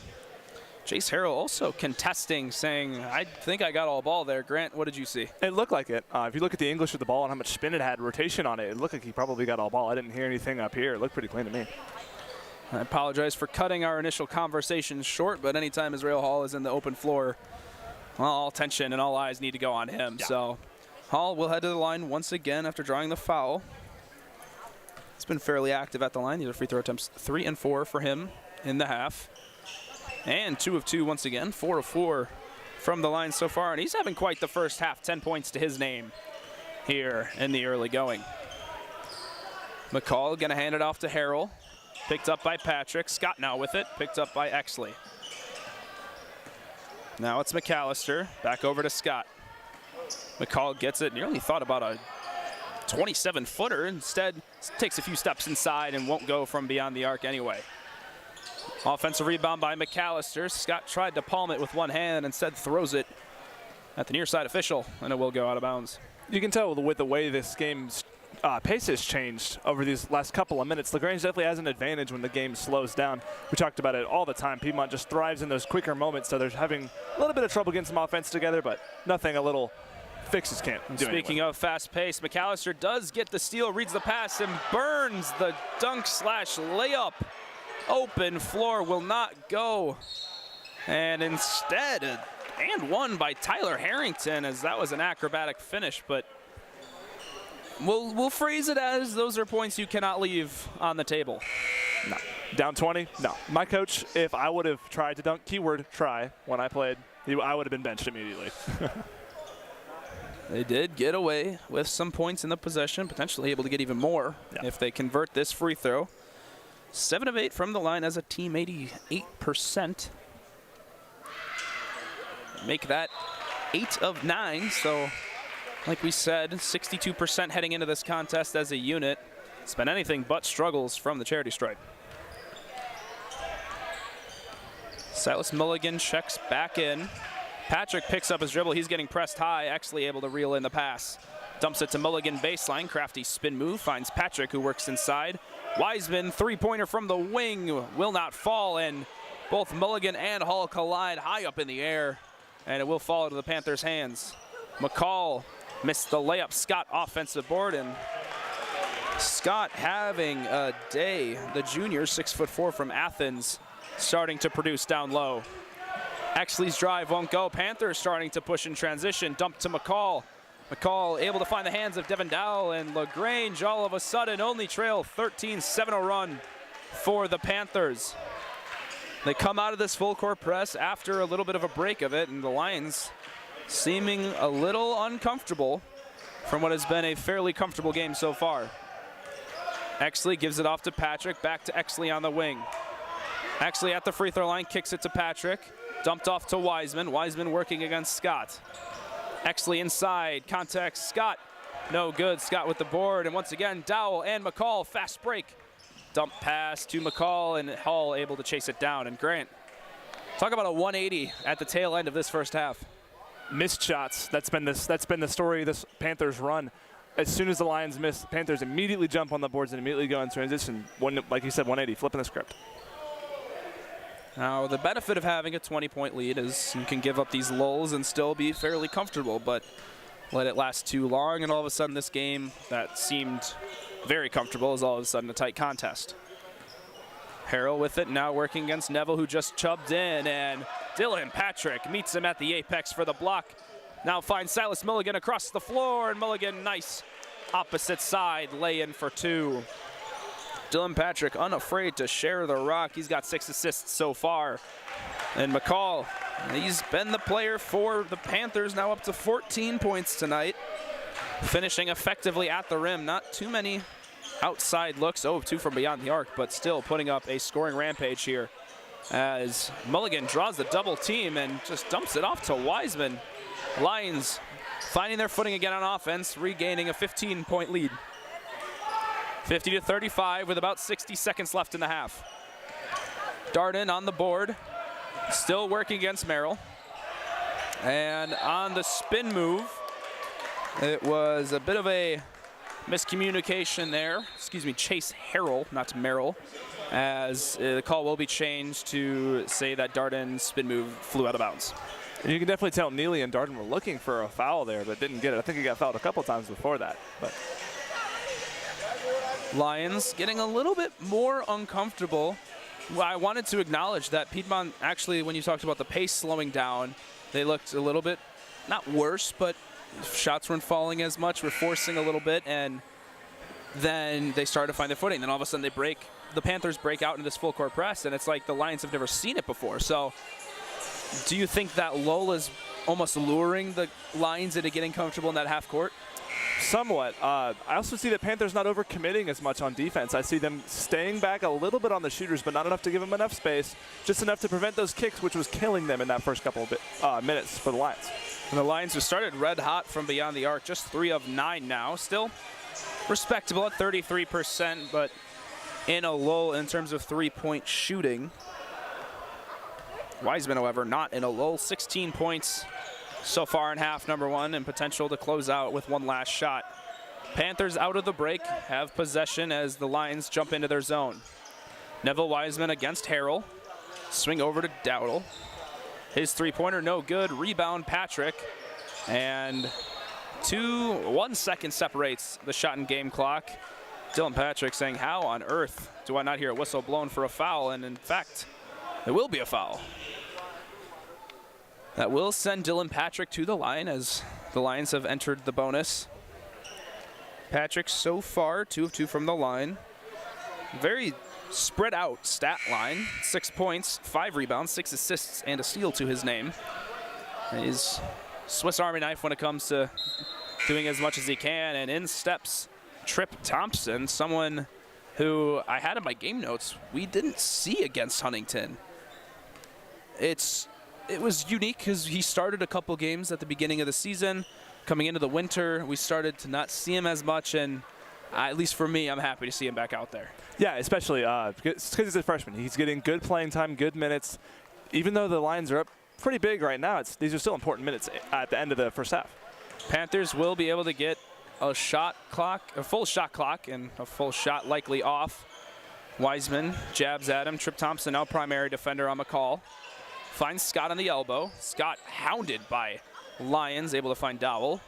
Speaker 1: Jace Harrell also contesting, saying, I think I got all ball there. Grant, what did you see?
Speaker 2: It looked like it. If you look at the English of the ball and how much spin it had, rotation on it, it looked like he probably got all ball. I didn't hear anything up here. It looked pretty clean to me.
Speaker 1: I apologize for cutting our initial conversation short, but anytime Israel Hall is in the open floor, well, all attention and all eyes need to go on him. Yeah. So Hall will head to the line once again after drawing the foul. It's been fairly active at the line. These are free throw attempts 3 and 4 for him in the half. And 2 of 2 once again, 4 of 4 from the line so far. And he's having quite the first half, 10 points to his name here in the early going. McCall going to hand it off to Harrell. Picked up by Patrick. Scott now with it. Picked up by Exley. Now it's McAllister. Back over to Scott. McCall gets it. Nearly thought about a 27-footer. Instead, takes a few steps inside and won't go from beyond the arc anyway. Offensive rebound by McAllister. Scott tried to palm it with one hand, instead throws it at the near side official, and it will go out of bounds.
Speaker 2: You can tell with the way this game's pace has changed over these last couple of minutes. LaGrange definitely has an advantage when the game slows down. We talked about it all the time. Piedmont just thrives in those quicker moments, so they're having a little bit of trouble getting some offense together, but nothing a little fixes can't do.
Speaker 1: Speaking of fast pace, McAllister does get the steal, reads the pass, and burns the dunk slash layup. Open floor will not go. And instead, and one by Tyler Harrington, as that was an acrobatic finish, but we'll phrase it as those are points you cannot leave on the table.
Speaker 2: No. Down 20? No. My coach, if I would have tried to dunk, keyword try, when I played, I would have been benched immediately.
Speaker 1: They did get away with some points in the possession, potentially able to get even more if they convert this free throw. 7 of 8 from the line as a team, 88%. Make that 8 of 9, so like we said, 62% heading into this contest as a unit. It's been anything but struggles from the charity stripe. Silas Mulligan checks back in. Patrick picks up his dribble. He's getting pressed high. Exley able to reel in the pass. Dumps it to Mulligan baseline. Crafty spin move. Finds Patrick, who works inside. Wiseman, three-pointer from the wing. Will not fall, and both Mulligan and Hall collide high up in the air, and it will fall into the Panthers' hands. McCall missed the layup. Scott offensive board, and Scott having a day. The junior, 6'4" from Athens, starting to produce down low. Exley's drive won't go. Panthers starting to push in transition. Dump to McCall. McCall able to find the hands of Devin Dowell, and LaGrange all of a sudden only trail 13, 7-0 run for the Panthers. They come out of this full court press after a little bit of a break of it, and the Lions seeming a little uncomfortable from what has been a fairly comfortable game so far. Exley gives it off to Patrick, back to Exley on the wing. Exley at the free throw line, kicks it to Patrick. Dumped off to Wiseman. Wiseman working against Scott. Exley inside, contact Scott. No good, Scott with the board. And once again, Dowell and McCall, fast break. Dump pass to McCall, and Hall able to chase it down. And Grant, talk about a 180 at the tail end of this first half.
Speaker 2: Missed shots. That's been the story of this Panthers run. As soon as the Lions miss, Panthers immediately jump on the boards and immediately go in transition. Like you said, 180, flipping the script.
Speaker 1: Now, the benefit of having a 20-point lead is you can give up these lulls and still be fairly comfortable, but let it last too long, and all of a sudden this game that seemed very comfortable is all of a sudden a tight contest. Harrell with it, now working against Neville, who just chubbed in, and Dylan Patrick meets him at the apex for the block. Now finds Silas Mulligan across the floor, and Mulligan, nice opposite side lay-in for two. Dylan Patrick unafraid to share the rock. He's got 6 assists so far. And McCall, he's been the player for the Panthers, now up to 14 points tonight. Finishing effectively at the rim. Not too many outside looks. Oh, 2 from beyond the arc, but still putting up a scoring rampage here as Mulligan draws the double team and just dumps it off to Wiseman. Lions finding their footing again on offense, regaining a 15-point lead. 50-35 with about 60 seconds left in the half. Darden on the board, still working against Merrill. And on the spin move, it was a bit of a miscommunication there. Excuse me, Chase Harrell, not Merrill, as the call will be changed to say that Darden's spin move flew out of bounds.
Speaker 2: And you can definitely tell Neely and Darden were looking for a foul there, but didn't get it. I think he got fouled a couple times before that. But
Speaker 1: Lions getting a little bit more uncomfortable. Well, I wanted to acknowledge that Piedmont actually, when you talked about the pace slowing down, they looked a little bit, not worse, but shots weren't falling as much, were forcing a little bit, and then they started to find their footing. Then all of a sudden the Panthers break out into this full court press, and it's like the Lions have never seen it before. So do you think that lull is almost luring the Lions into getting comfortable in that half court?
Speaker 2: Somewhat. I also see that Panthers not overcommitting as much on defense. I see them staying back a little bit on the shooters, but not enough to give them enough space, just enough to prevent those kicks, which was killing them in that first couple of minutes for the Lions.
Speaker 1: And the Lions, who started red hot from beyond the arc, just 3 of 9 now. Still respectable at 33%, but in a lull in terms of three-point shooting. Wiseman, however, not in a lull. 16 points so far in half number 1, and potential to close out with one last shot. Panthers out of the break, have possession as the Lions jump into their zone. Neville Wiseman against Harrell. Swing over to Dowdle. His three-pointer, no good. Rebound, Patrick. And 1 second separates the shot and game clock. Dylan Patrick saying, how on earth do I not hear a whistle blown for a foul? And in fact, there will be a foul. That will send Dylan Patrick to the line as the Lions have entered the bonus. Patrick so far 2 of 2 from the line. Very spread out stat line. 6 points, 5 rebounds, 6 assists, and a steal to his name. And he's Swiss Army knife when it comes to doing as much as he can. And in steps Trip Thompson, someone who I had in my game notes we didn't see against Huntington. It was unique because he started a couple games at the beginning of the season. Coming into the winter, we started to not see him as much, and at least for me, I'm happy to see him back out there.
Speaker 2: Yeah, especially because he's a freshman. He's getting good playing time, good minutes. Even though the Lions are up pretty big right now, these are still important minutes at the end of the first half.
Speaker 1: Panthers will be able to get a full shot clock, and a full shot likely off. Wiseman jabs at him. Trip Thompson, now primary defender on McCall. Finds Scott on the elbow. Scott hounded by Lions, able to find Dowell.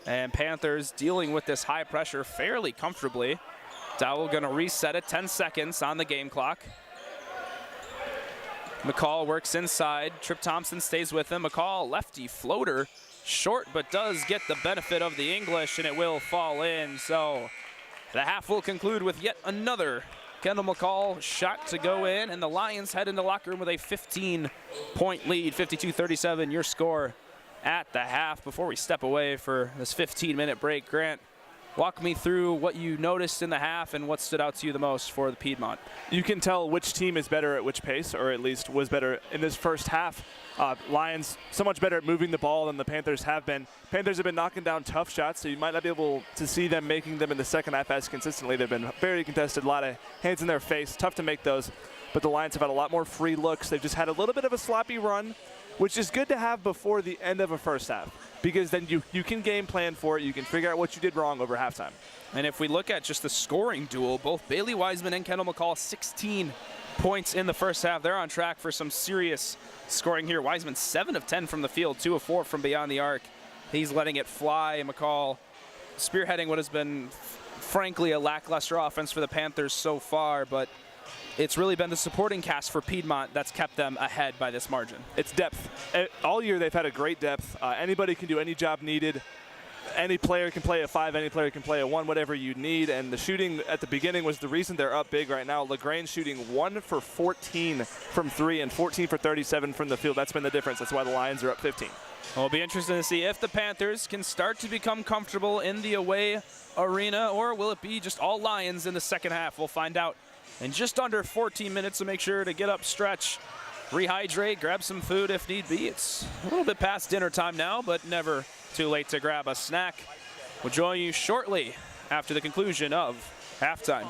Speaker 1: And Panthers dealing with this high pressure fairly comfortably. Dowell going to reset it, 10 seconds on the game clock. McCall works inside. Trip Thompson stays with him. McCall, lefty floater, short, but does get the benefit of the English, and it will fall in. So the half will conclude with yet another Kendall McCall shot to go in, and the Lions head into the locker room with a 15-point lead, 52-37, your score at the half. Before we step away for this 15-minute break, Grant, walk me through what you noticed in the half and what stood out to you the most for the Piedmont.
Speaker 2: You can tell which team is better at which pace, or at least was better in this first half. Lions so much better at moving the ball than the Panthers have been. Panthers have been knocking down tough shots, so you might not be able to see them making them in the second half as consistently. They've been very contested, a lot of hands in their face, tough to make those. But the Lions have had a lot more free looks. They've just had a little bit of a sloppy run, which is good to have before the end of a first half, because then you can game plan for it. You can figure out what you did wrong over halftime.
Speaker 1: And if we look at just the scoring duel, both Bailey Wiseman and Kendall McCall, 16 points in the first half. They're on track for some serious scoring here. Wiseman 7 of 10 from the field, 2 of 4 from beyond the arc. He's letting it fly. McCall spearheading what has been, frankly, a lackluster offense for the Panthers so far, but it's really been the supporting cast for Piedmont that's kept them ahead by this margin.
Speaker 2: It's depth. All year they've had a great depth. Anybody can do any job needed. Any player can play a 5, any player can play a 1, whatever you need. And the shooting at the beginning was the reason they're up big right now. LaGrange shooting 1 for 14 from 3 and 14 for 37 from the field. That's been the difference. That's why the Lions are up 15.
Speaker 1: Well, it'll be interesting to see if the Panthers can start to become comfortable in the away arena, or will it be just all Lions in the second half? We'll find out in just under 14 minutes, so make sure to get up, stretch, rehydrate, grab some food if need be. It's a little bit past dinner time now, but never too late to grab a snack. We'll join you shortly after the conclusion of halftime.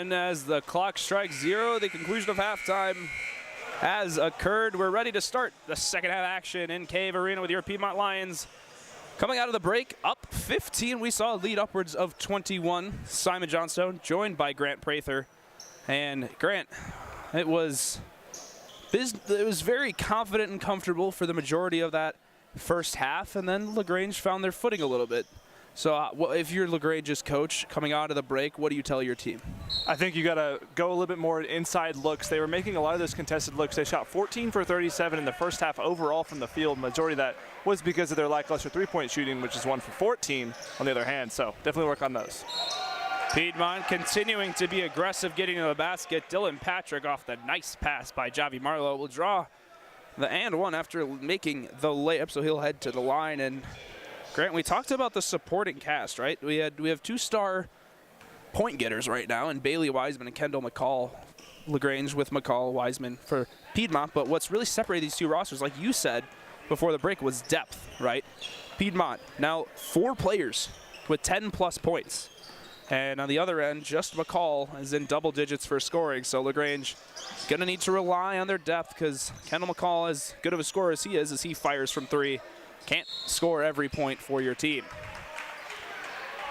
Speaker 1: And as the clock strikes 0, the conclusion of halftime has occurred. We're ready to start the second half action in Cave Arena with your Piedmont Lions. Coming out of the break, up 15. We saw a lead upwards of 21. Simon Johnstone joined by Grant Prather. And Grant, it was very confident and comfortable for the majority of that first half, and then LaGrange found their footing a little bit. So if you're LaGrange's coach coming out of the break, what do you tell your team?
Speaker 2: I think you got to go a little bit more inside looks. They were making a lot of those contested looks. They shot 14 for 37 in the first half overall from the field. Majority of that was because of their lackluster three-point shooting, which is 1 for 14 on the other hand. So definitely work on those.
Speaker 1: Piedmont continuing to be aggressive, getting to the basket. Dylan Patrick off the nice pass by Javi Marlowe will draw the and one after making the layup, so he'll head to the line. And Grant, we talked about the supporting cast, right? We have 2-star point getters right now, and Bailey Wiseman and Kendall McCall. LaGrange with McCall, Wiseman for Piedmont. But what's really separated these two rosters, like you said before the break, was depth, right? Piedmont now 4 players with 10-plus points. And on the other end, just McCall is in double digits for scoring. So LaGrange going to need to rely on their depth because Kendall McCall, as good of a scorer as he fires from 3, can't score every point for your team.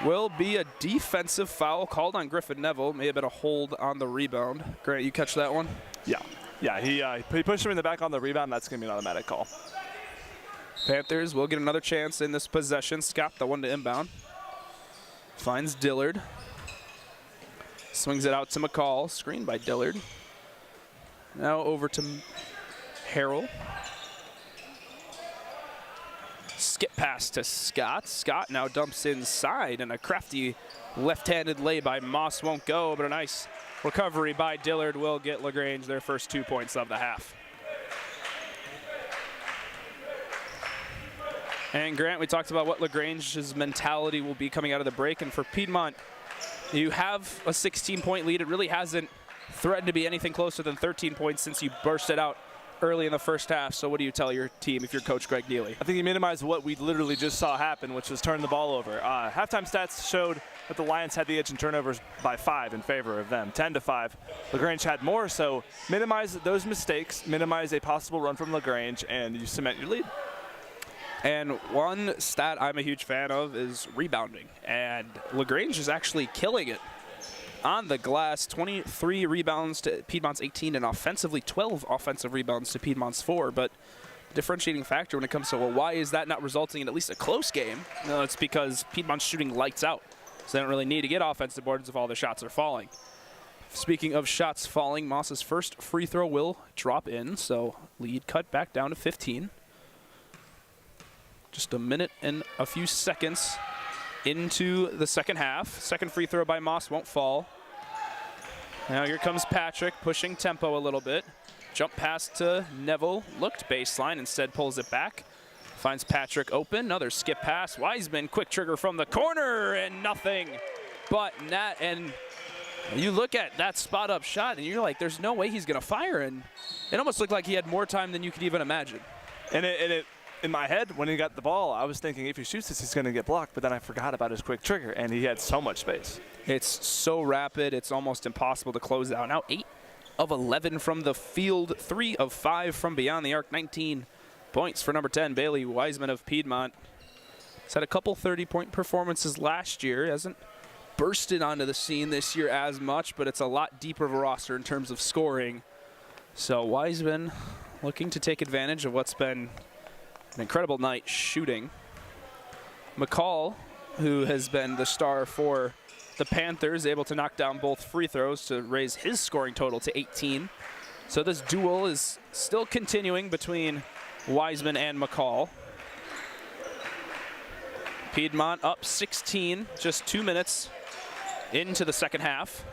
Speaker 1: Will be a defensive foul called on Griffin Neville. May have been a hold on the rebound. Grant, you catch that one?
Speaker 2: Yeah, he pushed him in the back on the rebound. That's going to be an automatic call.
Speaker 1: Panthers will get another chance in this possession. Scott, the one to inbound. Finds Dillard. Swings it out to McCall. Screened by Dillard. Now over to Harrell. Skip pass to Scott. Scott now dumps inside, and a crafty left-handed lay by Moss won't go, but a nice recovery by Dillard will get LaGrange their first 2 points of the half. And Grant, we talked about what LaGrange's mentality will be coming out of the break, and for Piedmont, you have a 16-point lead. It really hasn't threatened to be anything closer than 13 points since you burst it out early in the first half. So what do you tell your team if you're Coach Greg Neely?
Speaker 2: I think you minimize what we literally just saw happen, which was turn the ball over. Halftime stats showed that the Lions had the edge in turnovers by 5 in favor of them, 10-5. LaGrange had more, so minimize those mistakes, minimize a possible run from LaGrange, and you cement your lead.
Speaker 1: And one stat I'm a huge fan of is rebounding. And LaGrange is actually killing it on the glass. 23 rebounds to Piedmont's 18, and offensively 12 offensive rebounds to Piedmont's 4. But the differentiating factor when it comes to, well, why is that not resulting in at least a close game? No, it's because Piedmont's shooting lights out. So they don't really need to get offensive boards if all the shots are falling. Speaking of shots falling, Moss's first free throw will drop in. So lead cut back down to 15. Just a minute and a few seconds into the second half. Second free throw by Moss won't fall. Now here comes Patrick, pushing tempo a little bit. Jump pass to Neville, looked baseline, instead pulls it back. Finds Patrick open, another skip pass. Wiseman, quick trigger from the corner, and nothing but net. And you look at that spot up shot, and you're like, there's no way he's gonna fire. And it almost looked like he had more time than you could even imagine.
Speaker 2: And it in my head, when he got the ball, I was thinking if he shoots this, he's going to get blocked. But then I forgot about his quick trigger, and he had so much space.
Speaker 1: It's so rapid, it's almost impossible to close out. Now 8 of 11 from the field, 3 of 5 from beyond the arc, 19 points for number 10, Bailey Wiseman of Piedmont. He's had a couple 30-point performances last year. Hasn't bursted onto the scene this year as much, but it's a lot deeper of a roster in terms of scoring. So Wiseman looking to take advantage of what's been an incredible night shooting. McCall, who has been the star for the Panthers, able to knock down both free throws to raise his scoring total to 18. So this duel is still continuing between Wiseman and McCall. Piedmont up 16, just 2 minutes into the second half.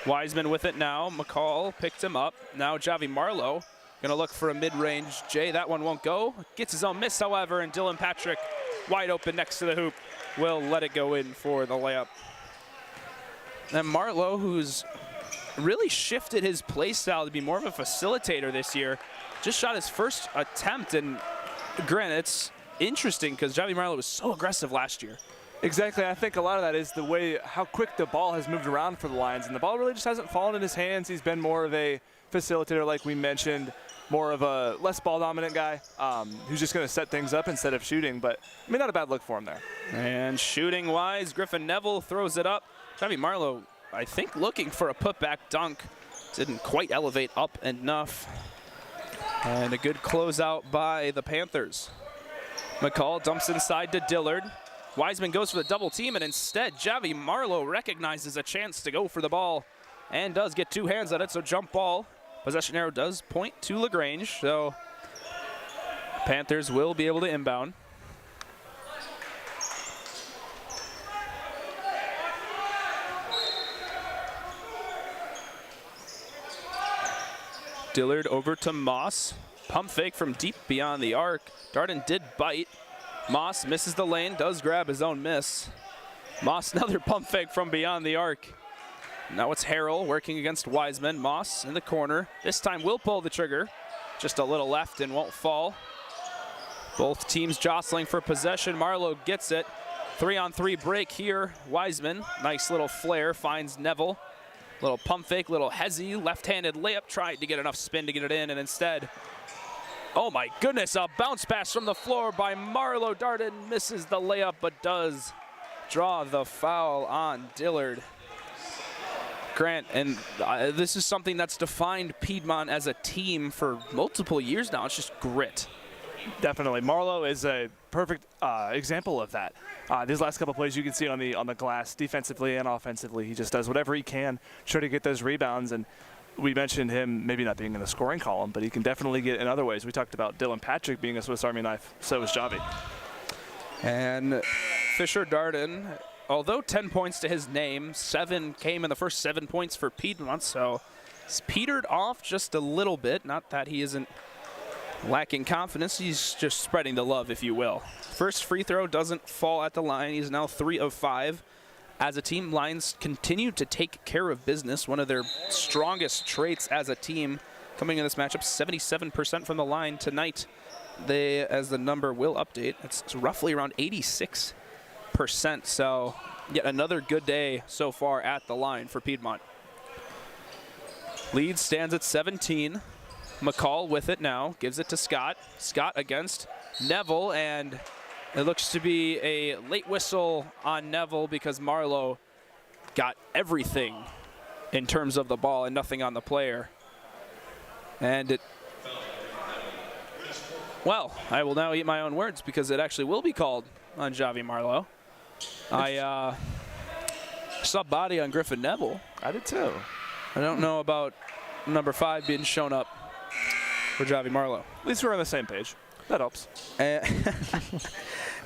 Speaker 1: Wiseman with it now. McCall picked him up. Now Javi Marlowe going to look for a mid-range J. That one won't go. Gets his own miss, however, and Dylan Patrick, wide open next to the hoop, will let it go in for the layup. And Marlowe, who's really shifted his play style to be more of a facilitator this year, just shot his first attempt. And granted, it's interesting because Javi Marlowe was so aggressive last year.
Speaker 2: Exactly. I think a lot of that is the way how quick the ball has moved around for the Lions, and the ball really just hasn't fallen in his hands. He's been more of a facilitator, like we mentioned, more of a less ball-dominant guy who's just going to set things up instead of shooting. But, I mean, not a bad look for him there.
Speaker 1: And shooting-wise, Griffin Neville throws it up. Javi Marlowe, I think, looking for a putback dunk. Didn't quite elevate up enough. And a good closeout by the Panthers. McCall dumps inside to Dillard. Wiseman goes for the double team, and instead, Javi Marlowe recognizes a chance to go for the ball and does get two hands on it, so jump ball. Possession arrow does point to LaGrange, so Panthers will be able to inbound. Dillard over to Moss. Pump fake from deep beyond the arc. Darden did bite. Moss misses the lane, does grab his own miss. Moss, another pump fake from beyond the arc. Now it's Harrell working against Wiseman. Moss in the corner. This time will pull the trigger. Just a little left and won't fall. Both teams jostling for possession. Marlowe gets it. 3-on-3 break here. Wiseman, nice little flare, finds Neville. Little pump fake, little hezzy, left-handed layup. Tried to get enough spin to get it in, and instead, oh my goodness, a bounce pass from the floor by Marlowe. Darden misses the layup, but does draw the foul on Dillard. Grant, and this is something that's defined Piedmont as a team for multiple years now. It's just grit.
Speaker 2: Definitely. Marlowe is a perfect example of that. These last couple plays, you can see on the glass, defensively and offensively, he just does whatever he can, try to get those rebounds. And we mentioned him maybe not being in the scoring column, but he can definitely get in other ways. We talked about Dylan Patrick being a Swiss Army knife. So is Javi.
Speaker 1: And Fisher Darden, although 10 points to his name, 7 came in the first 7 points for Piedmont, so he's petered off just a little bit. Not that he isn't lacking confidence, he's just spreading the love, if you will. First free throw doesn't fall at the line. He's now 3 of 5. As a team, Lions continue to take care of business. One of their strongest traits as a team coming in this matchup, 77% from the line tonight. They, as the number will update, it's roughly around 86%. So yet another good day so far at the line for Piedmont. Lead stands at 17. McCall with it now, gives it to Scott. Scott against Neville, and it looks to be a late whistle on Neville because Marlowe got everything in terms of the ball and nothing on the player. And it, well, I will now eat my own words because it actually will be called on Javi Marlowe. I saw body on Griffin Neville.
Speaker 2: I did too.
Speaker 1: I don't know about number 5 being shown up for Javi Marlowe.
Speaker 2: At least we're on the same page. That helps.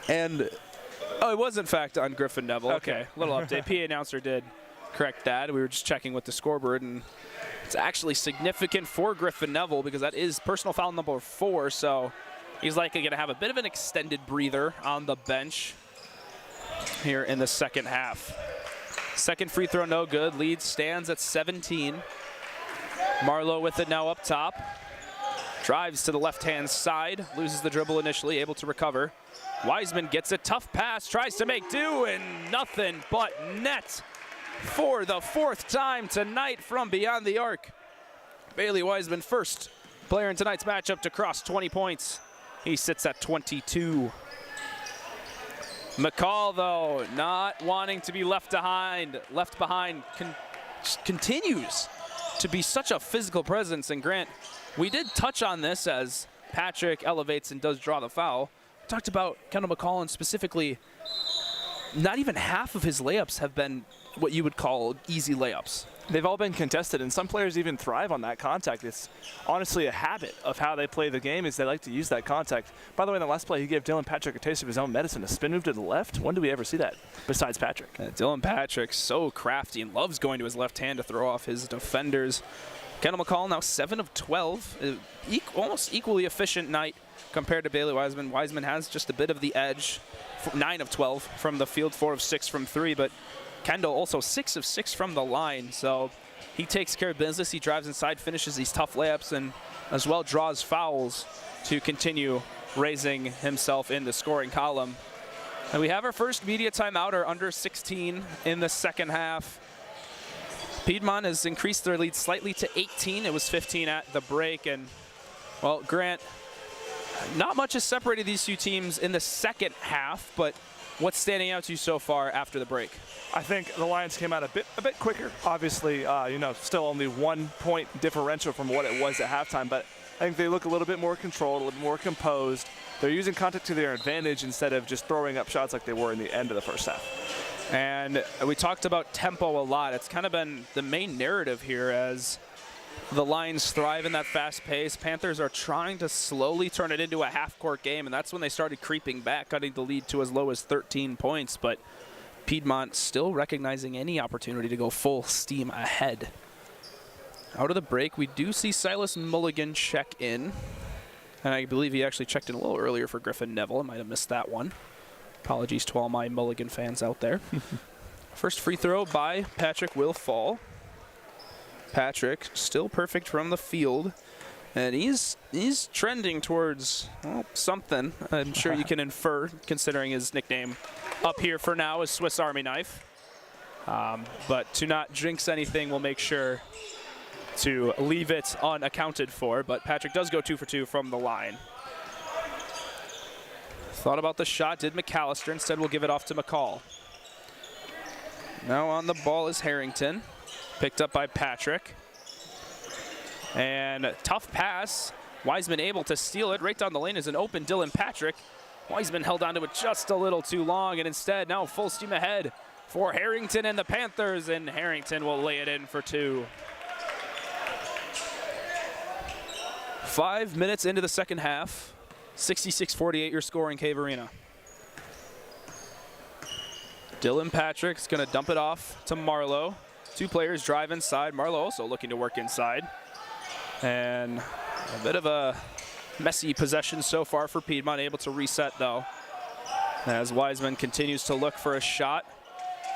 Speaker 1: And oh, it was in fact on Griffin Neville.
Speaker 2: Okay.
Speaker 1: Little update. PA announcer did correct that. We were just checking with the scoreboard, and it's actually significant for Griffin Neville because that is personal foul number 4. So he's likely going to have a bit of an extended breather on the bench here in the second half. Second free throw, no good. Lead stands at 17. Marlowe with it now up top. Drives to the left-hand side, loses the dribble initially, able to recover. Wiseman gets a tough pass, tries to make do, and nothing but net for the 4th time tonight from beyond the arc. Bailey Wiseman, first player in tonight's matchup to cross 20 points. He sits at 22. McCall, though, not wanting to be left behind, continues to be such a physical presence. And Grant, we did touch on this as Patrick elevates and does draw the foul. We talked about Kendall McCall, and specifically, not even half of his layups have been what you would call easy layups.
Speaker 2: They've all been contested, and some players even thrive on that contact. It's honestly a habit of how they play the game is they like to use that contact. By the way, in the last play, he gave Dylan Patrick a taste of his own medicine, a spin move to the left. When do we ever see that besides Patrick?
Speaker 1: Dylan Patrick, so crafty and loves going to his left hand to throw off his defenders. Kendall McCall now 7 of 12, almost equally efficient night compared to Bailey Wiseman. Wiseman has just a bit of the edge, 9 of 12 from the field, 4 of 6 from 3, but Kendall also 6 of 6 from the line, so he takes care of business. He drives inside, finishes these tough layups, and as well draws fouls to continue raising himself in the scoring column. And we have our first media timeout, or under 16 in the second half. Piedmont has increased their lead slightly to 18. It was 15 at the break. And, well, Grant, not much has separated these two teams in the second half, but what's standing out to you so far after the break?
Speaker 2: I think the Lions came out a bit quicker. Obviously, still only 1 point differential from what it was at halftime, but I think they look a little bit more controlled, a little bit more composed. They're using contact to their advantage instead of just throwing up shots like they were in the end of the first half.
Speaker 1: And we talked about tempo a lot. It's kind of been the main narrative here as the Lions thrive in that fast pace. Panthers are trying to slowly turn it into a half-court game, and that's when they started creeping back, cutting the lead to as low as 13 points. But Piedmont still recognizing any opportunity to go full steam ahead. Out of the break, we do see Silas Mulligan check in. And I believe he actually checked in a little earlier for Griffin Neville. I might have missed that one. Apologies to all my Mulligan fans out there. First free throw by Patrick will fall. Patrick still perfect from the field. And he's trending towards, well, something. I'm sure you can infer, considering his nickname up here for now is Swiss Army Knife. But to not jinx anything, we'll make sure to leave it unaccounted for. But Patrick does go 2 for 2 from the line. Thought about the shot, did McAllister. Instead, we'll give it off to McCall. Now on the ball is Harrington. Picked up by Patrick. And tough pass. Wiseman able to steal it. Right down the lane is an open Dylan Patrick. Wiseman held onto it just a little too long, and instead now full steam ahead for Harrington and the Panthers, and Harrington will lay it in for 2. 5 minutes into the second half. 66-48 your score in Cave Arena. Dylan Patrick's going to dump it off to Marlowe. 2 players drive inside. Marlowe also looking to work inside. And a bit of a messy possession so far for Piedmont, able to reset though. As Wiseman continues to look for a shot.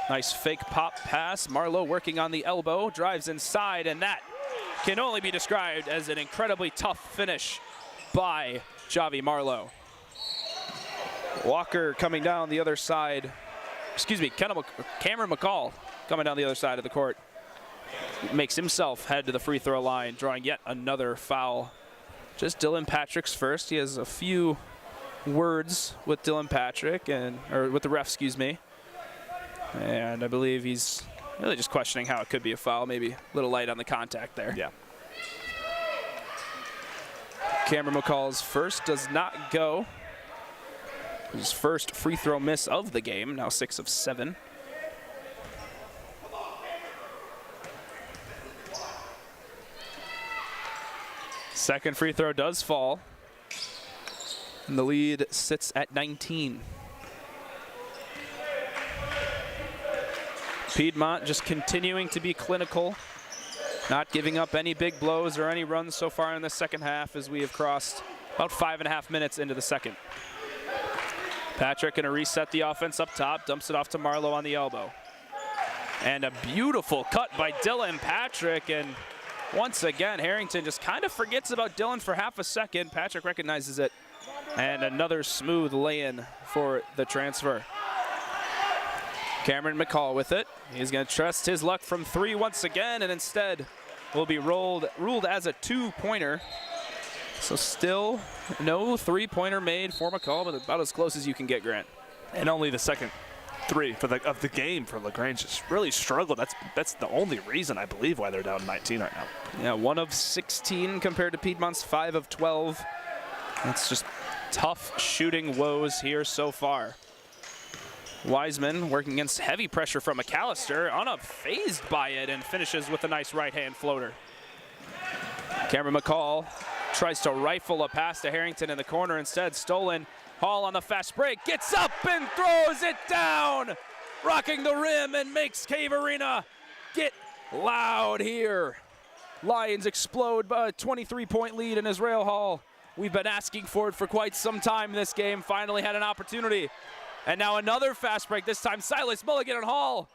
Speaker 1: Nice fake pop pass. Marlowe working on the elbow, drives inside, and that can only be described as an incredibly tough finish by Javi Marlowe. Walker coming down the other side. Cameron McCall coming down the other side of the court. Makes himself head to the free throw line, drawing yet another foul. Just Dylan Patrick's first. He has a few words with Dylan Patrick, or with the ref, excuse me. And I believe he's really just questioning how it could be a foul. Maybe a little light on the contact there.
Speaker 2: Yeah.
Speaker 1: Cameron McCall's first does not go. His first free throw miss of the game, now 6 of 7. Second free throw does fall. And the lead sits at 19. Piedmont just continuing to be clinical, not giving up any big blows or any runs so far in the second half as we have crossed about 5.5 minutes into the second. Patrick going to reset the offense up top, dumps it off to Marlowe on the elbow. And a beautiful cut by Dylan Patrick, and once again, Harrington just kind of forgets about Dylan for half a second. Patrick recognizes it, and another smooth lay-in for the transfer. Cameron McCall with it. He's going to trust his luck from 3 once again, and instead will be ruled as a 2-pointer. So still no 3-pointer made for McCall, but about as close as you can get, Grant.
Speaker 2: And only the second 3 of the game for LaGrange. Just really struggled. That's the only reason, I believe, why they're down 19 right now.
Speaker 1: Yeah, 1 of 16 compared to Piedmont's 5 of 12. It's just tough shooting woes here so far. Wiseman working against heavy pressure from McAllister, unfazed by it, and finishes with a nice right-hand floater. Cameron McCall tries to rifle a pass to Harrington in the corner, instead stolen. Hall on the fast break, gets up and throws it down, rocking the rim, and makes Cave Arena get loud here. Lions explode by a 23-point lead in Israel Hall. We've been asking for it for quite some time in this game. Finally had an opportunity. And now another fast break, this time Silas Mulligan and Hall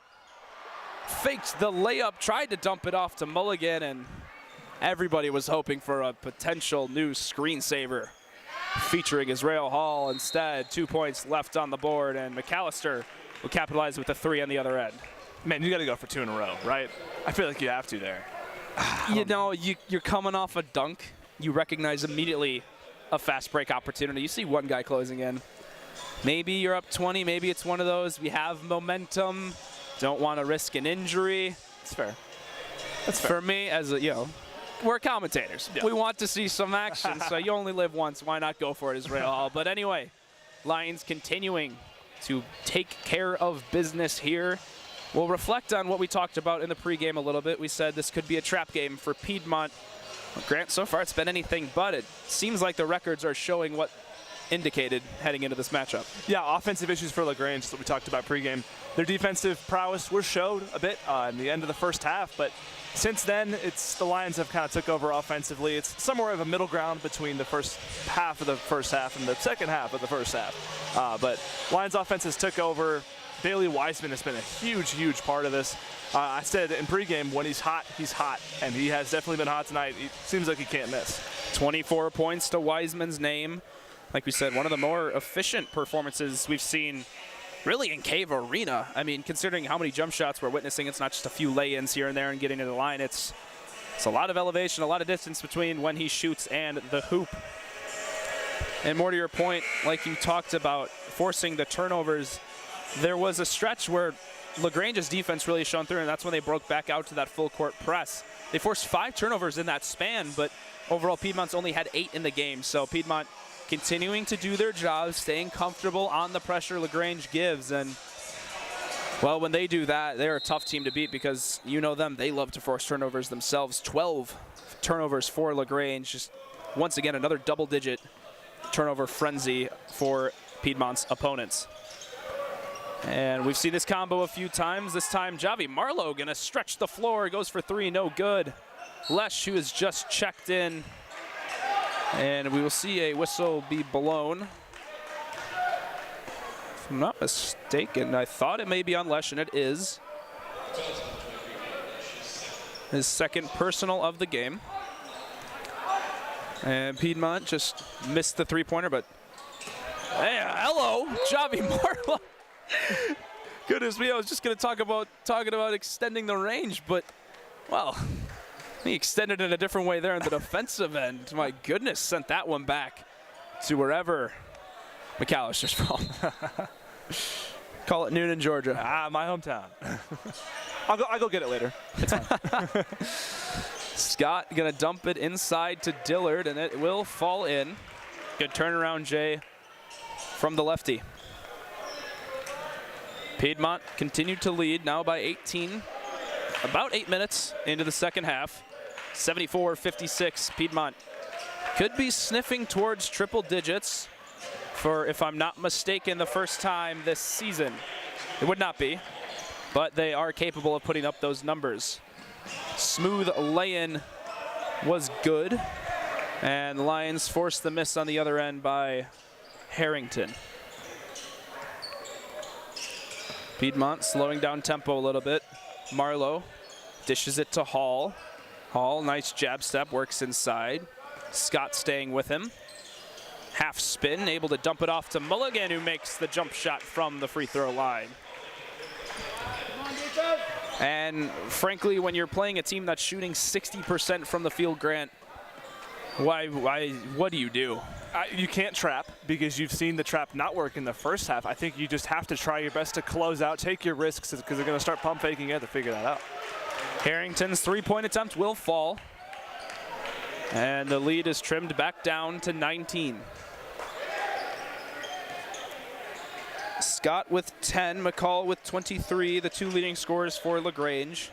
Speaker 1: faked the layup, tried to dump it off to Mulligan, and everybody was hoping for a potential new screensaver. featuring Israel Hall instead. 2 points left on the board, and McAllister will capitalize with a 3 on the other end.
Speaker 2: Man, you got to go for 2 in a row, right? I feel like you have to there.
Speaker 1: You know, you're coming off a dunk. You recognize immediately a fast break opportunity. You see one guy closing in. Maybe you're up 20. Maybe it's one of those. We have momentum. Don't want to risk an injury.
Speaker 2: That's fair. That's
Speaker 1: For
Speaker 2: fair.
Speaker 1: me, as a, we're commentators.
Speaker 2: Yeah.
Speaker 1: We want to see some action, so you only live once. Why not go for it, Israel Hall? But anyway, Lions continuing to take care of business here. We'll reflect on what we talked about in the pregame a little bit. We said this could be a trap game for Piedmont. Well, Grant, so far it's been anything but. It seems like the records are showing what indicated heading into this matchup.
Speaker 2: Yeah, offensive issues for LaGrange that we talked about pregame. Their defensive prowess was showed a bit in the end of the first half, but since then, the Lions have kind of took over offensively. It's somewhere of a middle ground between the first half of the first half and the second half of the first half. But Lions offense has took over. Bailey Wiseman has been a huge, huge part of this. I said in pregame, when he's hot, and he has definitely been hot tonight. It seems like he can't miss.
Speaker 1: 24 points to Wiseman's name. Like we said, one of the more efficient performances we've seen really in Cave Arena. I mean, considering how many jump shots we're witnessing, it's not just a few lay-ins here and there and getting to the line. It's a lot of elevation, a lot of distance between when he shoots and the hoop. And more to your point, like you talked about, forcing the turnovers, there was a stretch where LaGrange's defense really shone through, and that's when they broke back out to that full-court press. They forced 5 turnovers in that span, but overall Piedmont's only had 8 in the game. So Piedmont continuing to do their job, staying comfortable on the pressure LaGrange gives. And, well, when they do that, they're a tough team to beat because you know them. They love to force turnovers themselves. 12 turnovers for LaGrange. Just, once again, another double-digit turnover frenzy for Piedmont's opponents. And we've seen this combo a few times. This time, Javi Marlowe going to stretch the floor. Goes for 3, no good. Lesh, who has just checked in. And we will see a whistle be blown. If I'm not mistaken, I thought it may be on Lesh, and it is. His second personal of the game. And Piedmont just missed the 3-pointer, but hey, hello, Javi Marlowe. Goodness me, I was just going to talking about extending the range, but, well, he extended it a different way there in the defensive end. My goodness, sent that one back to wherever McAllister's from. Call it noon in Georgia.
Speaker 2: My hometown. I'll go get it later. It's fine.
Speaker 1: Scott going to dump it inside to Dillard, and it will fall in. Good turnaround, Jay, from the lefty. Piedmont continued to lead, now by 18. About 8 minutes into the second half. 74-56. Piedmont could be sniffing towards triple digits for, if I'm not mistaken, the first time this season. It would not be, but they are capable of putting up those numbers. Smooth lay-in was good, and the Lions forced the miss on the other end by Harrington. Piedmont slowing down tempo a little bit. Marlowe dishes it to Hall. Hall, nice jab step, works inside. Scott staying with him. Half spin, able to dump it off to Mulligan, who makes the jump shot from the free throw line. And frankly, when you're playing a team that's shooting 60% from the field, Grant, what do you do?
Speaker 2: You can't trap because you've seen the trap not work in the first half. I think you just have to try your best to close out, take your risks, because they're going to start pump faking it to figure that out.
Speaker 1: Harrington's 3-point attempt will fall. And the lead is trimmed back down to 19. Scott with 10, McCall with 23, the 2 leading scorers for LaGrange.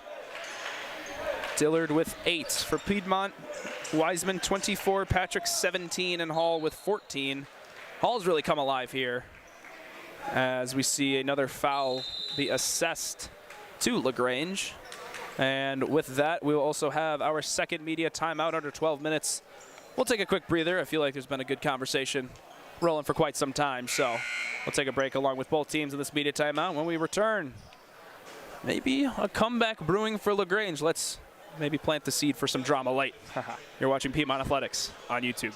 Speaker 1: Dillard with 8 for Piedmont. Wiseman 24, Patrick 17, and Hall with 14. Hall's really come alive here as we see another foul be assessed to LaGrange. And with that, we will also have our second media timeout under 12 minutes. We'll take a quick breather. I feel like there's been a good conversation rolling for quite some time, so we'll take a break along with both teams in this media timeout. When we return, maybe a comeback brewing for LaGrange. Let's maybe plant the seed for some drama late. You're watching Piedmont Athletics on YouTube.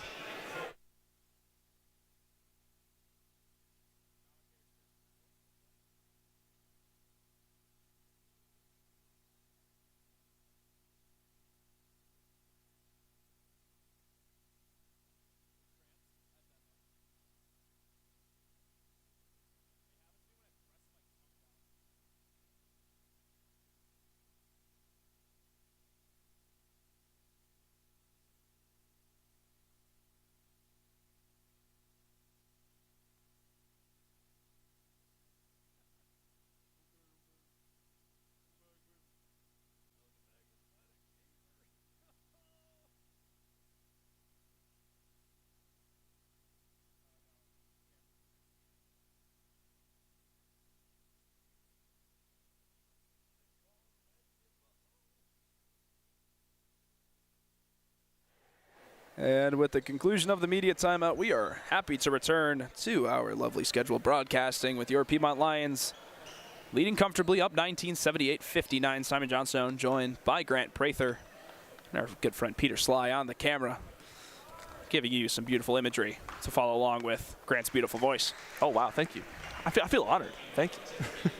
Speaker 1: And with the conclusion of the media timeout, we are happy to return to our lovely scheduled broadcasting with your Piedmont Lions leading comfortably up 1978-59. Simon Johnstone joined by Grant Prather and our good friend Peter Sly on the camera, giving you some beautiful imagery to follow along with Grant's beautiful voice.
Speaker 2: Oh, wow. Thank you. I feel honored. Thank you.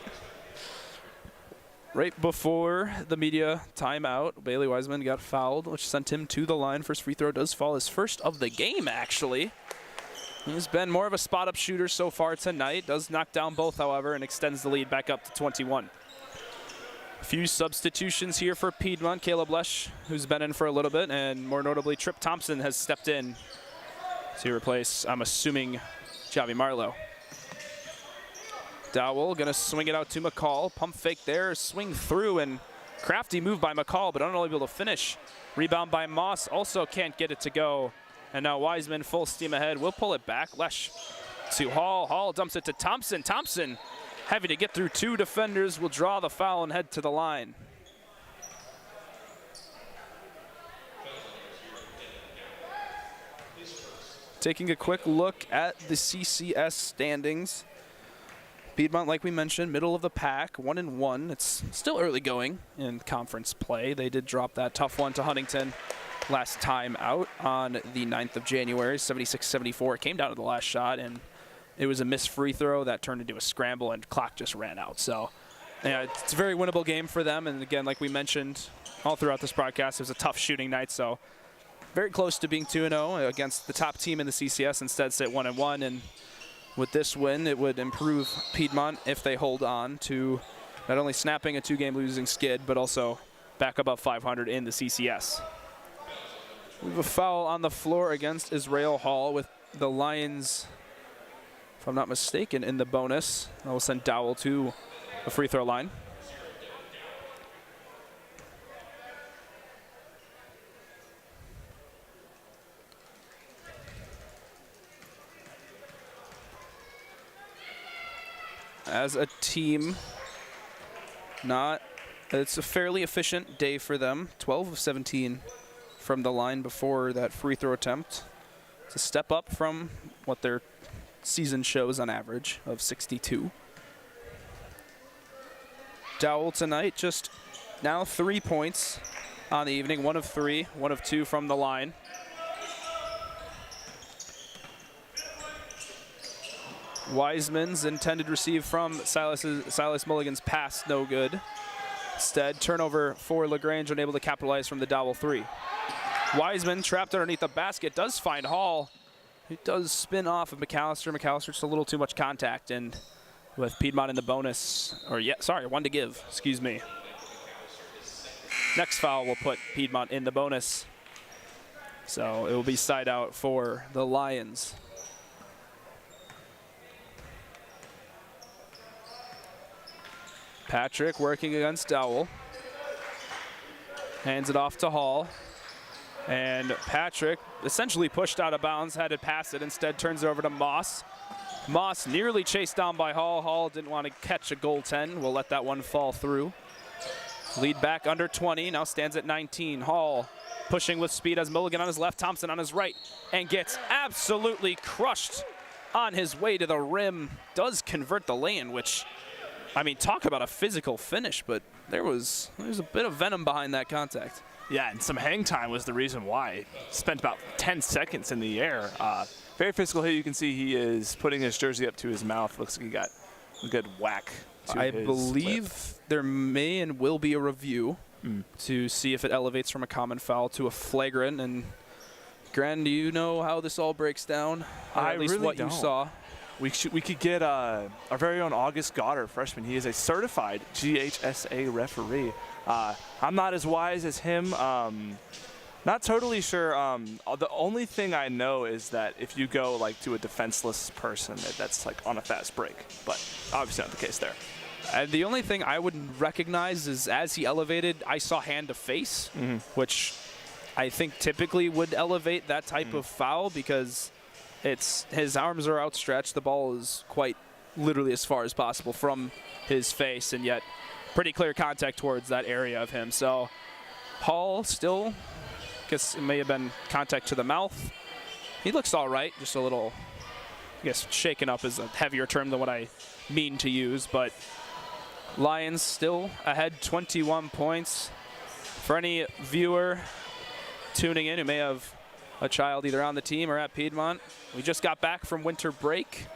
Speaker 1: Right before the media timeout, Bailey Wiseman got fouled, which sent him to the line. First free throw does fall, his first of the game, actually. He's been more of a spot-up shooter so far tonight. Does knock down both, however, and extends the lead back up to 21. A few substitutions here for Piedmont. Caleb Lesh, who's been in for a little bit, and more notably, Trip Thompson has stepped in to replace, I'm assuming, Javi Marlowe. Dowell going to swing it out to McCall. Pump fake there, swing through, and crafty move by McCall, but unable to finish. Rebound by Moss, also can't get it to go. And now Wiseman full steam ahead. Will pull it back. Lesh to Hall. Hall dumps it to Thompson. Thompson, having to get through two defenders, will draw the foul and head to the line. Taking a quick look at the CCS standings. Piedmont, like we mentioned, middle of the pack, 1-1. It's still early going in conference play. They did drop that tough one to Huntington last time out on the 9th of January, 76-74. It came down to the last shot, and it was a missed free throw that turned into a scramble, and clock just ran out. So, yeah, it's a very winnable game for them. And again, like we mentioned all throughout this broadcast, it was a tough shooting night. So, very close to being 2-0 against the top team in the CCS. Instead, sit 1-1, and with this win, it would improve Piedmont if they hold on to not only snapping a two-game losing skid, but also back above 500 in the CCS. We have a foul on the floor against Israel Hall with the Lions, if I'm not mistaken, in the bonus. That will send Dowell to the free throw line. As a team, it's a fairly efficient day for them. 12 of 17 from the line before that free throw attempt. It's a step up from what their season shows on average of 62. Dowell tonight just now 3 points on the evening. 1 of 3, 1 of 2 from the line. Wiseman's intended receive from Silas Mulligan's pass, no good. Instead, turnover for LaGrange, unable to capitalize from the Dowell three. Wiseman, trapped underneath the basket, does find Hall. He does spin off of McAllister. McAllister just a little too much contact, and with Piedmont in the bonus, one to give, excuse me. Next foul will put Piedmont in the bonus. So it will be side out for the Lions. Patrick working against Dowell. Hands it off to Hall. And Patrick, essentially pushed out of bounds, had to pass it. Instead, turns it over to Moss. Moss nearly chased down by Hall. Hall didn't want to catch a goaltend. We'll let that one fall through. Lead back under 20, now stands at 19. Hall pushing with speed as Mulligan on his left, Thompson on his right, and gets absolutely crushed on his way to the rim. Does convert the lane, which, I mean, talk about a physical finish, but there's a bit of venom behind that contact.
Speaker 2: Yeah, and some hang time was the reason why. Spent about 10 seconds in the air. Very physical hit. You can see he is putting his jersey up to his mouth. Looks like he got a good whack to
Speaker 1: I
Speaker 2: his
Speaker 1: believe
Speaker 2: lip.
Speaker 1: there may and will be a review to see if it elevates from a common foul to a flagrant. And Gran, do you know how this all breaks down? Or at least
Speaker 2: really
Speaker 1: what you saw?
Speaker 2: We could get our very own August Goddard, freshman. He is a certified GHSA referee. I'm not as wise as him. Not totally sure. The only thing I know is that if you go like to a defenseless person, that's like on a fast break. But obviously not the case there.
Speaker 1: The only thing I would recognize is as he elevated, I saw hand to face, which I think typically would elevate that type of foul because his arms are outstretched. The ball is quite literally as far as possible from his face, and yet pretty clear contact towards that area of him. So Hall still Guess it may have been contact to the mouth. He looks all right, just a little, I guess shaken up is a heavier term than what I mean to use, but Lions still ahead 21 points. For any viewer tuning in who may have a child either on the team or at Piedmont, we just got back from winter break.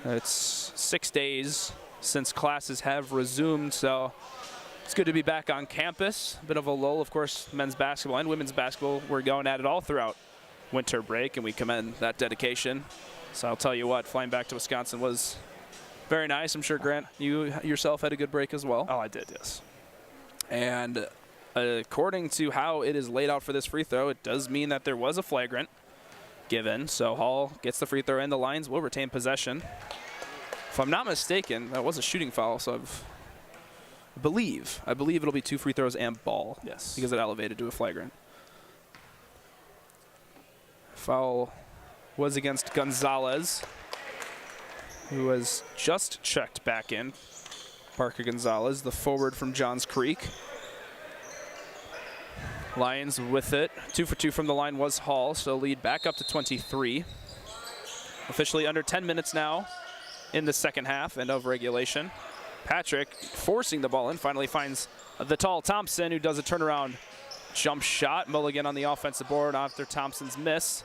Speaker 1: It's 6 days since classes have resumed, so it's good to be back on campus. A bit of a lull, of course, men's basketball and women's basketball were going at it all throughout winter break, and we commend that dedication. So I'll tell you what, flying back to Wisconsin was very nice. I'm sure, Grant, you yourself had a good break as well.
Speaker 2: Oh, I did, yes.
Speaker 1: And according to how it is laid out for this free throw, it does mean that there was a flagrant given. So Hall gets the free throw and the Lions will retain possession. If I'm not mistaken, that was a shooting foul, so I believe it'll be 2 free throws and ball.
Speaker 2: Yes.
Speaker 1: Because it elevated to a flagrant. Foul was against Gonzalez, who was just checked back in. Parker Gonzalez, the forward from Johns Creek. Lions with it. 2 for 2 from the line was Hall, so lead back up to 23. Officially under 10 minutes now in the second half and of regulation. Patrick forcing the ball in, finally finds the tall Thompson, who does a turnaround jump shot. Mulligan on the offensive board after Thompson's miss.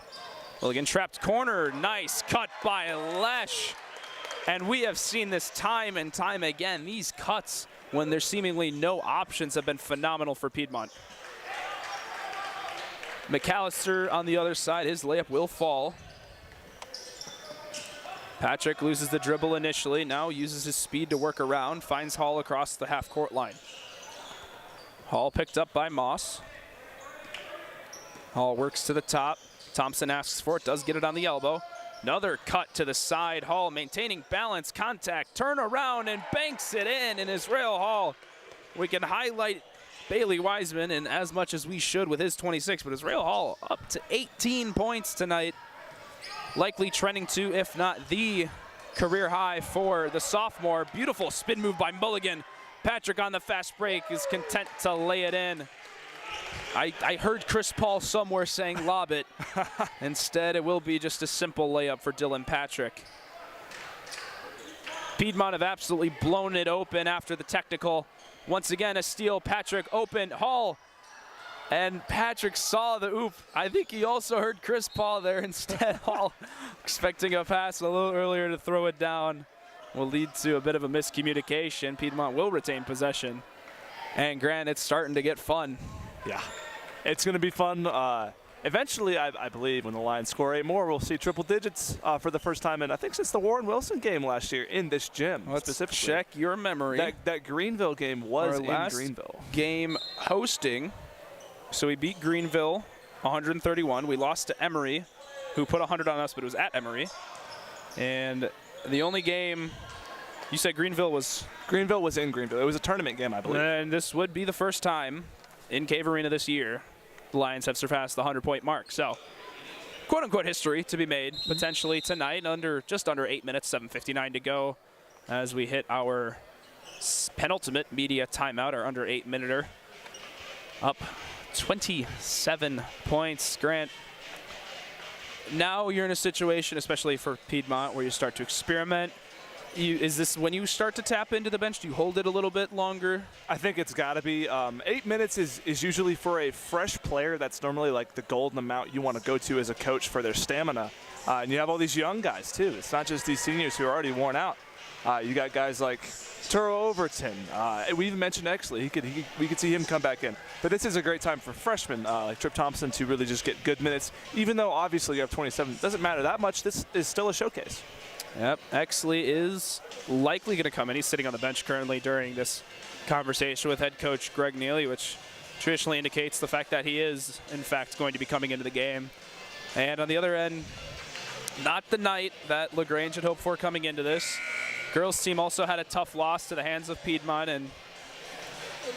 Speaker 1: Mulligan trapped corner, nice cut by Lesh. And we have seen this time and time again. These cuts, when there's seemingly no options, have been phenomenal for Piedmont. McAllister on the other side, his layup will fall. Patrick loses the dribble initially, now uses his speed to work around, finds Hall across the half-court line. Hall picked up by Moss. Hall works to the top. Thompson asks for it, does get it on the elbow. Another cut to the side. Hall maintaining balance, contact, turn around, and banks it in. And Israel Hall, we can highlight Bailey Wiseman, and as much as we should with his 26, but Israel Hall up to 18 points tonight. Likely trending to, if not the career high for the sophomore. Beautiful spin move by Mulligan. Patrick on the fast break is content to lay it in. I heard Chris Paul somewhere saying lob it. Instead, it will be just a simple layup for Dylan Patrick. Piedmont have absolutely blown it open after the technical. Once again, a steal. Patrick open. Hall. And Patrick saw the oop. I think he also heard Chris Paul there. Instead, Hall expecting a pass a little earlier to throw it down will lead to a bit of a miscommunication. Piedmont will retain possession. And Grant, it's starting to get fun.
Speaker 2: Yeah, it's going to be fun. Eventually, I believe, when the Lions score 8 more, we'll see triple digits for the first time in, I think, since the Warren Wilson game last year in this gym.
Speaker 1: Let's
Speaker 2: specifically.
Speaker 1: check your memory.
Speaker 2: That Greenville game was in Greenville.
Speaker 1: Game hosting. So we beat Greenville 131. We lost to Emory, who put 100 on us, but it was at Emory. And the only game, you said Greenville was?
Speaker 2: Greenville was in Greenville. It was a tournament game, I believe.
Speaker 1: And this would be the first time in Cave Arena this year the Lions have surpassed the 100-point mark. So, quote-unquote history to be made potentially tonight, just under 8 minutes, 7:59 to go, as we hit our penultimate media timeout, our under 8-minuter. Up 27 points. Grant, now you're in a situation, especially for Piedmont, where you start to experiment. Is this when you start to tap into the bench? Do you hold it a little bit longer?
Speaker 2: I think it's got to be. 8 minutes is usually for a fresh player. That's normally like the golden amount you want to go to as a coach for their stamina. And you have all these young guys, too. It's not just these seniors who are already worn out. You got guys like Turo Overton. We even mentioned Exley. We could see him come back in. But this is a great time for freshmen like Trip Thompson to really just get good minutes. Even though obviously you have 27, it doesn't matter that much. This is still a showcase.
Speaker 1: Yep, Exley is likely going to come in. He's sitting on the bench currently during this conversation with head coach Greg Neely, which traditionally indicates the fact that he is, in fact, going to be coming into the game. And on the other end, not the night that LaGrange had hoped for coming into this. Girls team also had a tough loss to the hands of Piedmont, and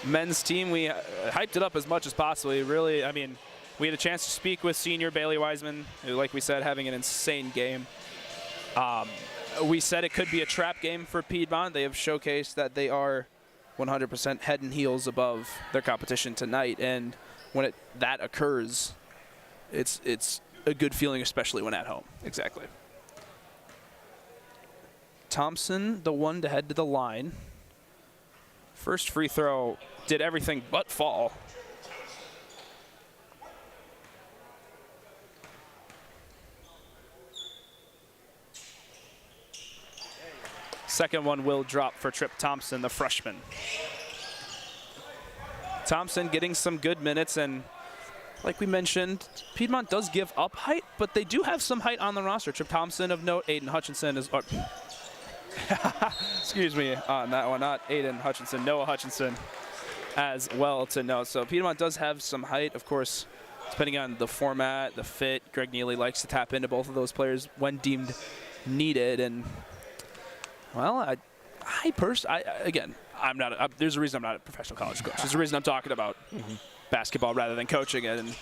Speaker 1: men's team, we hyped it up as much as possible. Really, I mean, we had a chance to speak with senior Bailey Wiseman, who, like we said, having an insane game. We said it could be a trap game for Piedmont. They have showcased that they are 100% head and heels above their competition tonight, and when that occurs, it's a good feeling, especially when at home.
Speaker 2: Exactly.
Speaker 1: Thompson, the one to head to the line. First free throw did everything but fall. Second one will drop for Trip Thompson, the freshman. Thompson getting some good minutes, and like we mentioned, Piedmont does give up height, but they do have some height on the roster. Trip Thompson of note, Aiden Hutchinson is... excuse me on that one, not Aiden Hutchinson, Noah Hutchinson as well to note. So Piedmont does have some height, of course, depending on the format, the fit. Greg Neely likes to tap into both of those players when deemed needed, and well, I'm not. There's a reason I'm not a professional college coach. There's a reason I'm talking about basketball rather than coaching it. And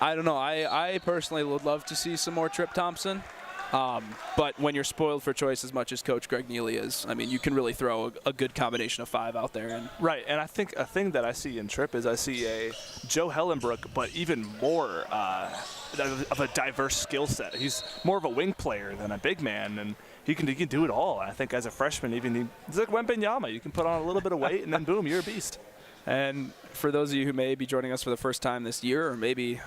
Speaker 1: I don't know. I personally would love to see some more Trip Thompson. But when you're spoiled for choice as much as Coach Greg Neely is, I mean, you can really throw a good combination of 5 out there. And
Speaker 2: right, and I think a thing that I see in Trip is I see a Joe Hellenbrook, but even more of a diverse skill set. He's more of a wing player than a big man, and he can do it all. I think as a freshman, even he's like Wembenyama. You can put on a little bit of weight, and then boom, you're a beast.
Speaker 1: And for those of you who may be joining us for the first time this year, or maybe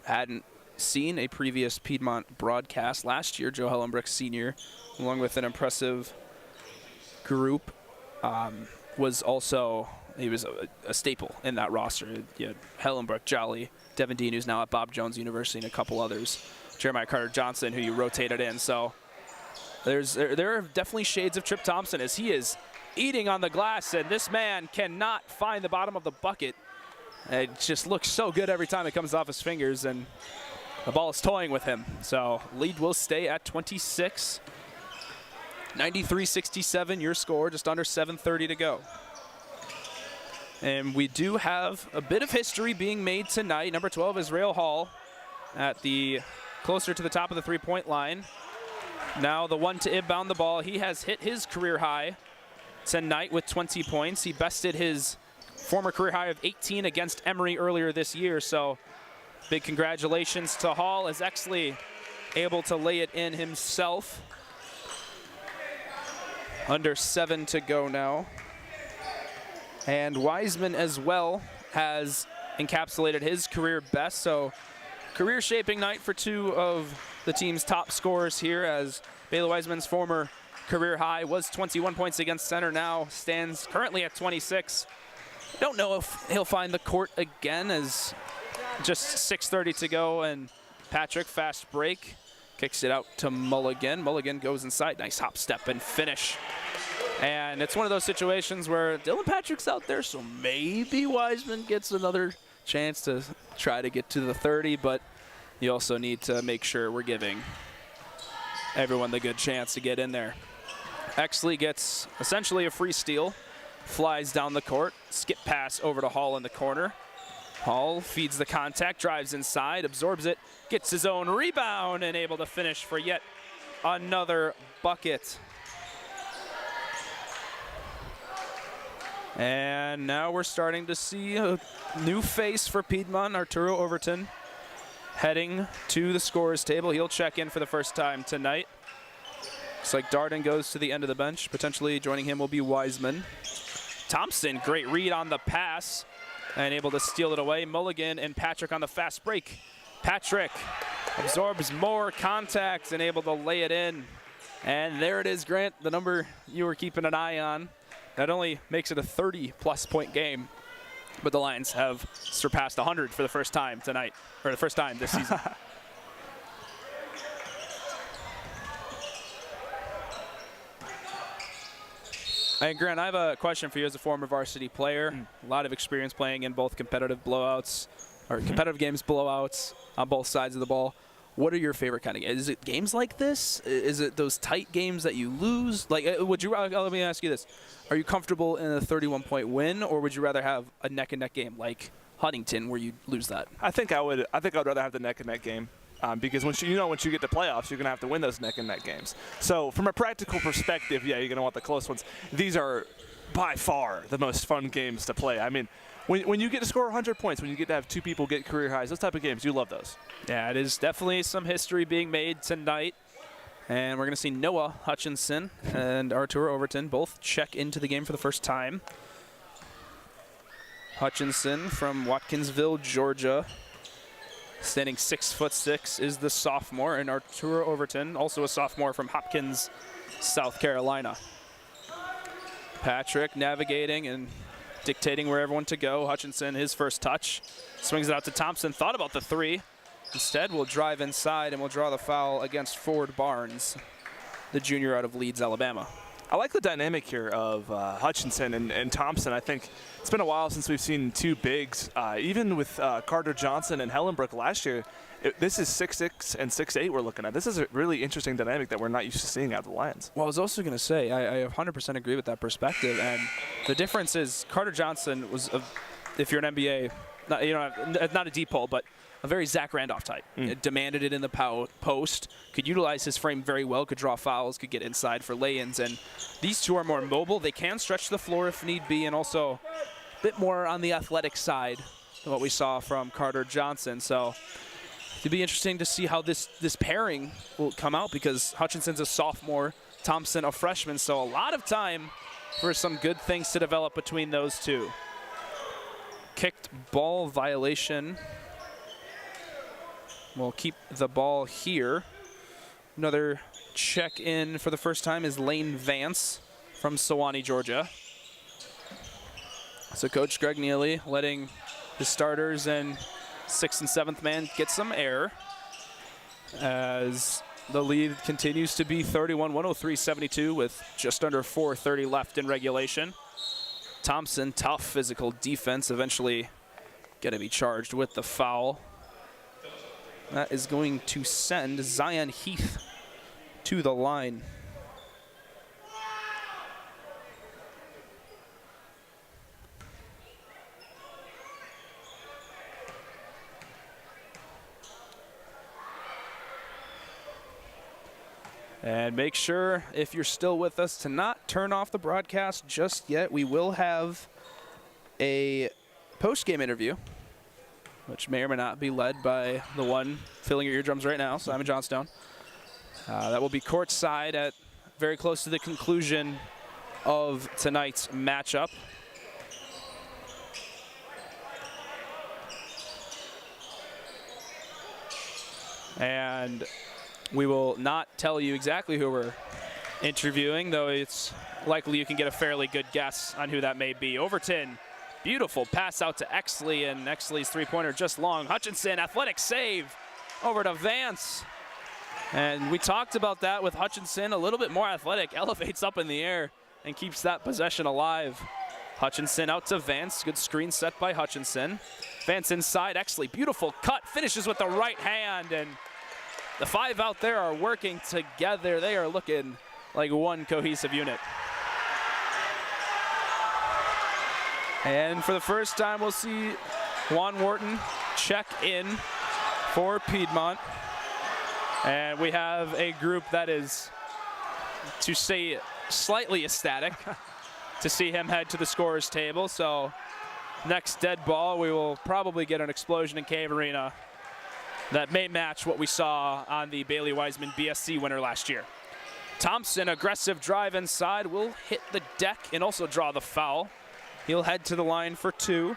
Speaker 1: hadn't seen a previous Piedmont broadcast last year, Joe Hellenbrook Sr., along with an impressive group, was also a staple in that roster. You had Hellenbrook, Jolly, Devin Dean, who's now at Bob Jones University, and a couple others. Jeremiah Carter Johnson, who you rotated in. So there are definitely shades of Trip Thompson as he is eating on the glass, and this man cannot find the bottom of the bucket. It just looks so good every time it comes off his fingers, and the ball is toying with him. So lead will stay at 26. 93-67 your score, just under 7:30 to go. And we do have a bit of history being made tonight. Number 12 is Rail Hall at the closer to the top of the three-point line. Now the one to inbound the ball. He has hit his career high tonight with 20 points. He bested his former career high of 18 against Emory earlier this year. So big congratulations to Hall as Exley able to lay it in himself. Under 7 to go now. And Wiseman as well has encapsulated his career best. So career shaping night for 2 of the team's top scorers here, as Bailey Wiseman's former career high was 21 points against center, now stands currently at 26. Don't know if he'll find the court again, as just 6:30 to go, and Patrick, fast break, kicks it out to Mulligan. Mulligan goes inside, nice hop, step, and finish. And it's one of those situations where Dylan Patrick's out there, so maybe Wiseman gets another chance to try to get to the 30, but you also need to make sure we're giving everyone the good chance to get in there. Exley gets essentially a free steal, flies down the court, skip pass over to Hall in the corner. Hall feeds the contact, drives inside, absorbs it, gets his own rebound, and able to finish for yet another bucket. And now we're starting to see a new face for Piedmont, Arturo Overton, heading to the scorer's table. He'll check in for the first time tonight. Looks like Darden goes to the end of the bench. Potentially joining him will be Wiseman. Thompson, great read on the pass, and able to steal it away. Mulligan and Patrick on the fast break. Patrick absorbs more contact and able to lay it in. And there it is, Grant, the number you were keeping an eye on. Not only makes it a 30-plus point game, but the Lions have surpassed 100 for the first time tonight, or the first time this season. And Grant, I have a question for you as a former varsity player. A lot of experience playing in both competitive blowouts, or competitive games blowouts on both sides of the ball. What are your favorite kind of games? Is it games like this? Is it those tight games that you lose? Like, let me ask you this. Are you comfortable in a 31-point win, or would you rather have a neck-and-neck game like Huntington where you lose that?
Speaker 2: I think I would rather have the neck-and-neck game. Because once you get to playoffs, you're going to have to win those neck-and-neck games. So from a practical perspective, yeah, you're going to want the close ones. These are by far the most fun games to play. I mean, When you get to score 100 points, when you get to have two people get career highs, those type of games, you love those.
Speaker 1: Yeah, it is definitely some history being made tonight. And we're going to see Noah Hutchinson and Arturo Overton both check into the game for the first time. Hutchinson from Watkinsville, Georgia, standing 6'6", is the sophomore, and Arturo Overton, also a sophomore from Hopkins, South Carolina. Patrick navigating and dictating where everyone to go. Hutchinson, his first touch, swings it out to Thompson. Thought about the three. Instead, we'll drive inside and we'll draw the foul against Ford Barnes, the junior out of Leeds, Alabama.
Speaker 2: I like the dynamic here of Hutchinson and Thompson. I think it's been a while since we've seen two bigs. Even with Carter Johnson and Hellenbrook last year, this is 6'6" and 6'8" we're looking at. This is a really interesting dynamic that we're not used to seeing out of the Lions.
Speaker 1: Well, I was also going to say, I 100% agree with that perspective. And the difference is Carter Johnson was, if you're an NBA, not a deep pull, but a very Zach Randolph type. It demanded it in the post, could utilize his frame very well, could draw fouls, could get inside for lay-ins. And these two are more mobile. They can stretch the floor if need be, and also a bit more on the athletic side than what we saw from Carter Johnson. So it'll be interesting to see how this pairing will come out, because Hutchinson's a sophomore, Thompson a freshman, so a lot of time for some good things to develop between those two. Kicked ball violation. We'll keep the ball here. Another check-in for the first time is Lane Vance from Sewanee, Georgia. So Coach Greg Neely letting the starters and 6th and 7th man get some air as the lead continues to be 31-103-72 with just under 4:30 left in regulation. Thompson, tough physical defense, eventually going to be charged with the foul. That is going to send Zion Heath to the line. And make sure, if you're still with us, to not turn off the broadcast just yet. We will have a post-game interview, which may or may not be led by the one filling your eardrums right now, Simon Johnstone. That will be courtside at very close to the conclusion of tonight's matchup. And we will not tell you exactly who we're interviewing, though it's likely you can get a fairly good guess on who that may be. Overton, beautiful pass out to Exley, and Exley's three-pointer just long. Hutchinson, athletic save over to Vance. And we talked about that with Hutchinson, a little bit more athletic, elevates up in the air and keeps that possession alive. Hutchinson out to Vance, good screen set by Hutchinson. Vance inside, Exley, beautiful cut, finishes with the right hand, and the five out there are working together. They are looking like one cohesive unit. And for the first time, we'll see Juan Wharton check in for Piedmont. And we have a group that is, to say, slightly ecstatic to see him head to the scorer's table. So next dead ball, we will probably get an explosion in Cave Arena that may match what we saw on the Bailey Wiseman BSC winner last year. Thompson, aggressive drive inside, will hit the deck and also draw the foul. He'll head to the line for two.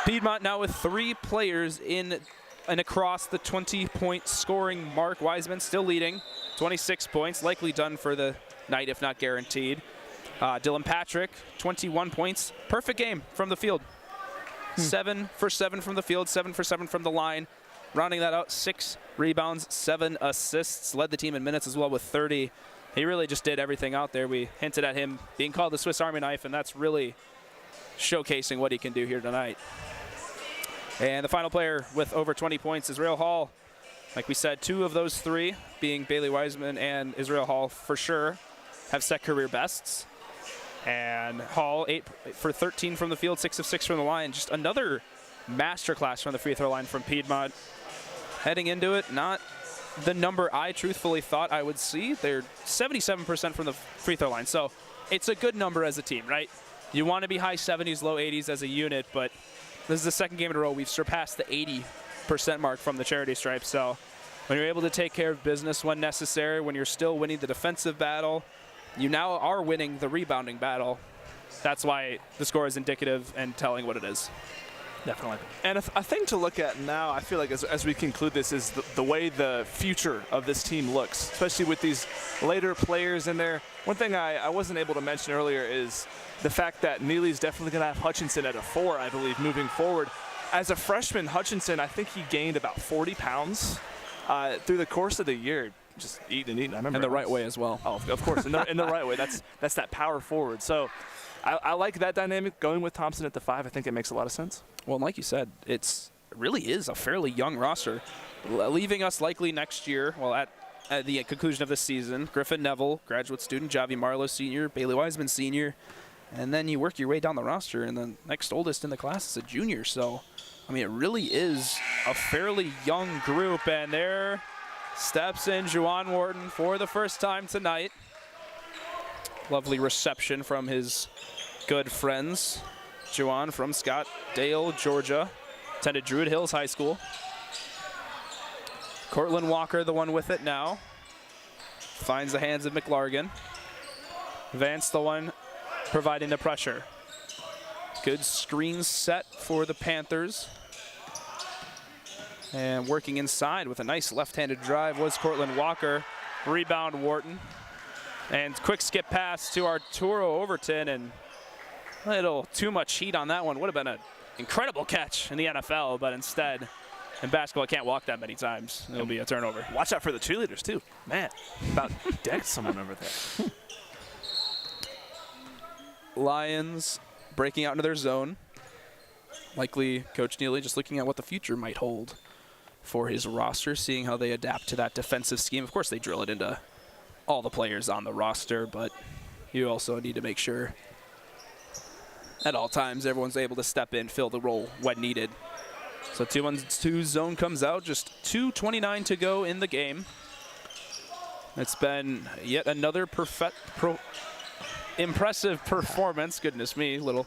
Speaker 1: Piedmont now with three players in and across the 20-point scoring mark. Wiseman still leading, 26 points, likely done for the night if not guaranteed. Dylan Patrick, 21 points, perfect game from the field. 7 for 7 from the field, 7 for 7 from the line. Rounding that out, 6 rebounds, 7 assists. Led the team in minutes as well with 30. He really just did everything out there. We hinted at him being called the Swiss Army knife, and that's really showcasing what he can do here tonight. And the final player with over 20 points, Israel Hall. Like we said, 2 of those 3, being Bailey Wiseman and Israel Hall for sure, have set career bests. And Hall, 8 for 13 from the field, 6 of 6 from the line. Just another masterclass from the free throw line from Piedmont. Heading into it, not the number I truthfully thought I would see. They're 77% from the free throw line. So it's a good number as a team, right? You want to be high 70s, low 80s as a unit, but this is the second game in a row we've surpassed the 80% mark from the charity stripe. So when you're able to take care of business when necessary, when you're still winning the defensive battle, you now are winning the rebounding battle. That's why the score is indicative and telling what it is.
Speaker 2: Definitely. And a thing to look at now, I feel like as we conclude this, is the way the future of this team looks, especially with these later players in there. One thing I wasn't able to mention earlier is the fact that Neely's definitely going to have Hutchinson at a 4, I believe, moving forward. As a freshman, Hutchinson, I think he gained about 40 pounds through the course of the year. Just eating and eating. I remember.
Speaker 1: And the right way as well.
Speaker 2: Oh, of course, in the right way. That's that power forward. So I like that dynamic. Going with Thompson at the 5, I think it makes a lot of sense.
Speaker 1: Well, like you said, it really is a fairly young roster, leaving us likely next year, well, at the conclusion of this season, Griffin Neville, graduate student, Javi Marlowe, senior, Bailey Wiseman, senior, and then you work your way down the roster, and the next oldest in the class is a junior. So, I mean, it really is a fairly young group, and there steps in Juwan Wharton for the first time tonight. Lovely reception from his good friends. Juwan from Scottsdale, Georgia, attended Druid Hills High School. Cortland Walker, the one with it now, finds the hands of McLargan. Vance, the one providing the pressure. Good screen set for the Panthers. And working inside with a nice left-handed drive was Cortland Walker. Rebound Wharton. And quick skip pass to Arturo Overton, and a little too much heat on that one. Would have been an incredible catch in the NFL, but instead, in basketball, I can't walk that many times. It'll be a turnover.
Speaker 2: Watch out for the cheerleaders, too. Man, about decked someone over there.
Speaker 1: Lions breaking out into their zone. Likely Coach Neely just looking at what the future might hold for his roster, seeing how they adapt to that defensive scheme. Of course, they drill it into all the players on the roster, but you also need to make sure at all times everyone's able to step in, fill the role when needed. So 2-on-2 zone comes out, just 2:29 to go in the game. It's been yet another impressive performance. Goodness me, little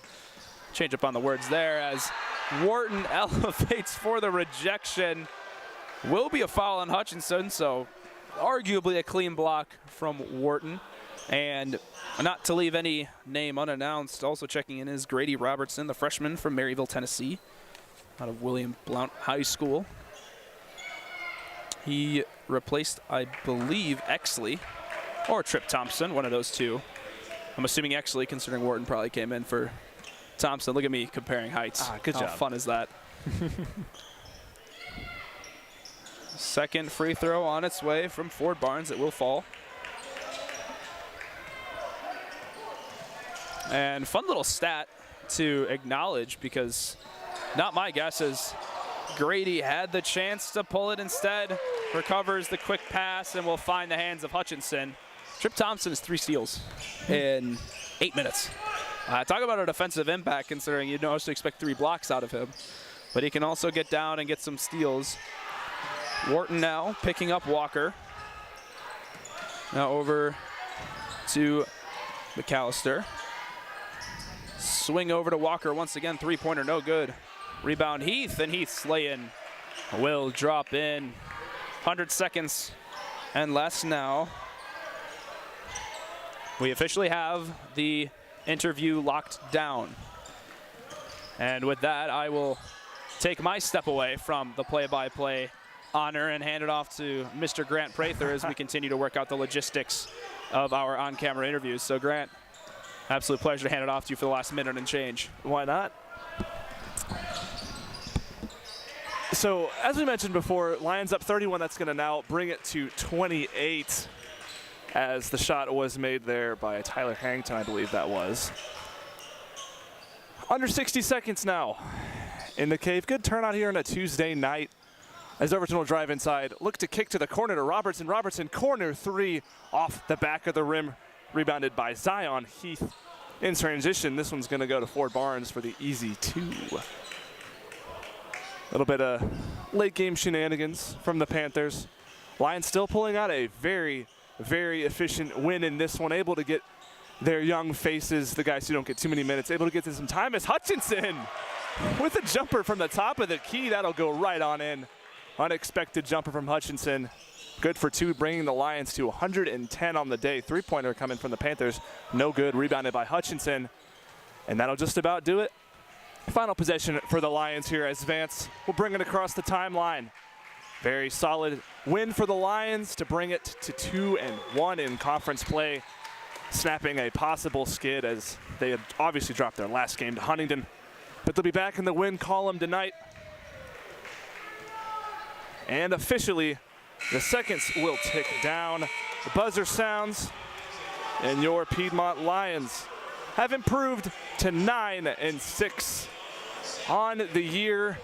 Speaker 1: change up on the words there as Wharton elevates for the rejection. Will be a foul on Hutchinson, so arguably a clean block from Wharton. And not to leave any name unannounced, also checking in is Grady Robertson, the freshman from Maryville, Tennessee, out of William Blount High School. He replaced, I believe, Exley or Trip Thompson, one of those two. I'm assuming Exley, considering Wharton probably came in for Thompson. Look at me comparing heights.
Speaker 2: Good job.
Speaker 1: How fun is that? Second free throw on its way from Ford Barnes. It will fall. And fun little stat to acknowledge, because not my guess is Grady had the chance to pull it instead, recovers the quick pass, and will find the hands of Hutchinson. Trip Thompson is 3 steals in 8 minutes. Talk about a defensive impact, considering you'd also expect 3 blocks out of him. But he can also get down and get some steals. Wharton now picking up Walker. Now over to McAllister. Swing over to Walker once again. 3-pointer, no good. Rebound Heath, and Heath's lay-in will drop in. 100 seconds and less now. We officially have the interview locked down. And with that, I will take my step away from the play-by-play honor and hand it off to Mr. Grant Prather as we continue to work out the logistics of our on-camera interviews. So Grant, absolute pleasure to hand it off to you for the last minute and change.
Speaker 2: Why not? So as we mentioned before, Lions up 31. That's going to now bring it to 28 as the shot was made there by Tyler Harrington, I believe that was. Under 60 seconds now in the cave. Good turnout here on a Tuesday night as Overton will drive inside. Look to kick to the corner to Robertson. Robertson, corner 3 off the back of the rim. Rebounded by Zion. Heath in transition. This one's going to go to Ford Barnes for the easy 2. A little bit of late game shenanigans from the Panthers. Lions still pulling out a very, very efficient win in this one. Able to get their young faces, the guys who don't get too many minutes, able to get to some time as Hutchinson with a jumper from the top of the key. That'll go right on in. Unexpected jumper from Hutchinson. Good for 2, bringing the Lions to 110 on the day. 3-pointer coming from the Panthers. No good. Rebounded by Hutchinson. And that'll just about do it. Final possession for the Lions here as Vance will bring it across the timeline. Very solid win for the Lions to bring it to 2-1 in conference play, snapping a possible skid as they had obviously dropped their last game to Huntington. But they'll be back in the win column tonight. And officially, the seconds will tick down. The buzzer sounds, and your Piedmont Lions have improved to 9-6 on the year.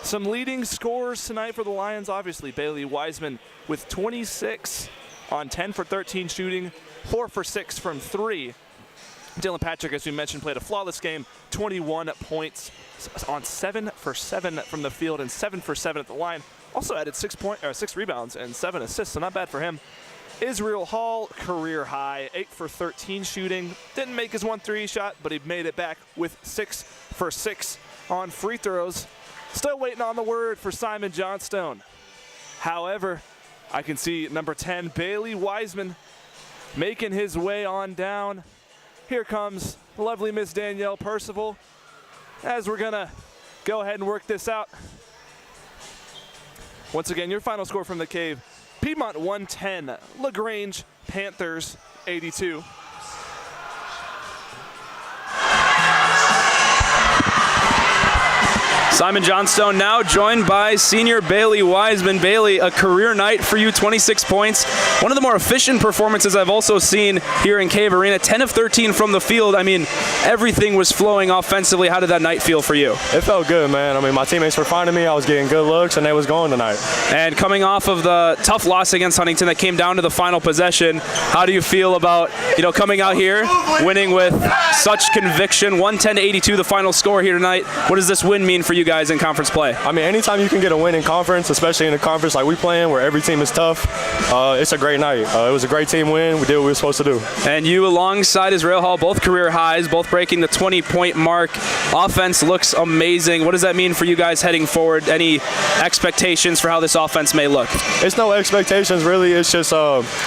Speaker 2: Some leading scorers tonight for the Lions, obviously. Bailey Wiseman with 26 on 10 for 13 shooting, 4 for 6 from 3. Dylan Patrick, as we mentioned, played a flawless game, 21 points on 7 for 7 from the field and 7 for 7 at the line. Also added 6 rebounds and 7 assists, so not bad for him. Israel Hall, career high, 8 for 13 shooting. Didn't make his 1-3 shot, but he made it back with 6 for 6 on free throws. Still waiting on the word for Simon Johnstone. However, I can see number 10, Bailey Wiseman, making his way on down. Here comes the lovely Miss Danielle Percival as we're gonna go ahead and work this out. Once again, your final score from the Cave, Piedmont 110, LaGrange Panthers 82.
Speaker 1: Simon Johnstone now joined by senior Bailey Wiseman. Bailey, a career night for you, 26 points. One of the more efficient performances I've also seen here in Cave Arena. 10 of 13 from the field. I mean, everything was flowing offensively. How did that night feel for you?
Speaker 3: It felt good, man. I mean, my teammates were finding me. I was getting good looks, and they was going tonight.
Speaker 1: And coming off of the tough loss against Huntington that came down to the final possession, how do you feel about, coming out here, winning with such conviction? 110-82, the final score here tonight. What does this win mean for you guys in conference play?
Speaker 3: I mean, anytime you can get a win in conference, especially in a conference like we playing where every team is tough, it's a great night. It was a great team win. We did what we were supposed to do.
Speaker 1: And you alongside Israel Hall, both career highs, both breaking the 20-point mark. Offense looks amazing. What does that mean for you guys heading forward? Any expectations for how this offense may look?
Speaker 3: It's no expectations, really. It's just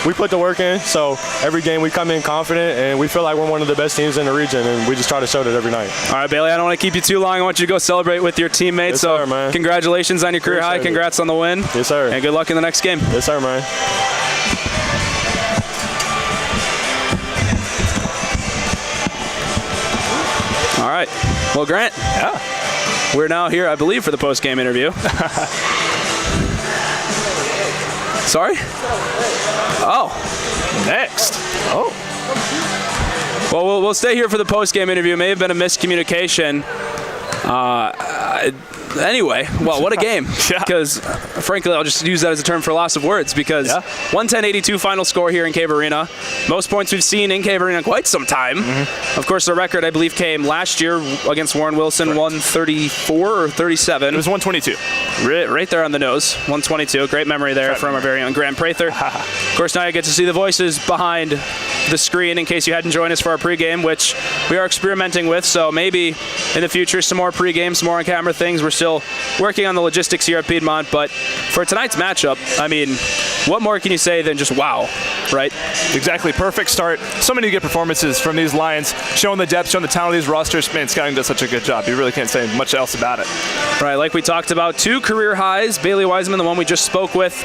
Speaker 3: we put the work in, so every game we come in confident, and we feel like we're one of the best teams in the region, and we just try to show that every night.
Speaker 1: All right, Bailey, I don't want to keep you too long. I want you to go celebrate with your teammates.
Speaker 3: Yes, sir, man.
Speaker 1: Congratulations on your career high. Congrats on the win.
Speaker 3: Yes, sir.
Speaker 1: And good luck in the next game.
Speaker 3: Yes, sir, man.
Speaker 1: All right. Well, Grant.
Speaker 2: Yeah.
Speaker 1: We're now here, I believe, for the post-game interview. Sorry? Oh. Next. Oh. Well, we'll stay here for the post-game interview. It may have been a miscommunication. Anyway, well, what a game. Because, frankly, I'll just use that as a term for loss of words because 110-82 final score here in Cave Arena. Most points we've seen in Cave Arena in quite some time. Of course, the record, I believe, came last year against Warren Wilson, 134 or 37.
Speaker 2: It was 122.
Speaker 1: Right there on the nose, 122. Great memory there from our very own Grant Prather. Of course, now you get to see the voices behind the screen in case you hadn't joined us for our pregame, which we are experimenting with. So maybe in the future, some more pregame, some more on-camera things. We're still working on the logistics here at Piedmont, but for tonight's matchup, I mean, what more can you say than just wow, right?
Speaker 2: Exactly. Perfect start. So many good performances from these Lions, showing the depth, showing the talent of these rosters. Man, Scouting does such a good job. You really can't say much else about it.
Speaker 1: Right, like we talked about, 2 career highs. Bailey Wiseman, the one we just spoke with,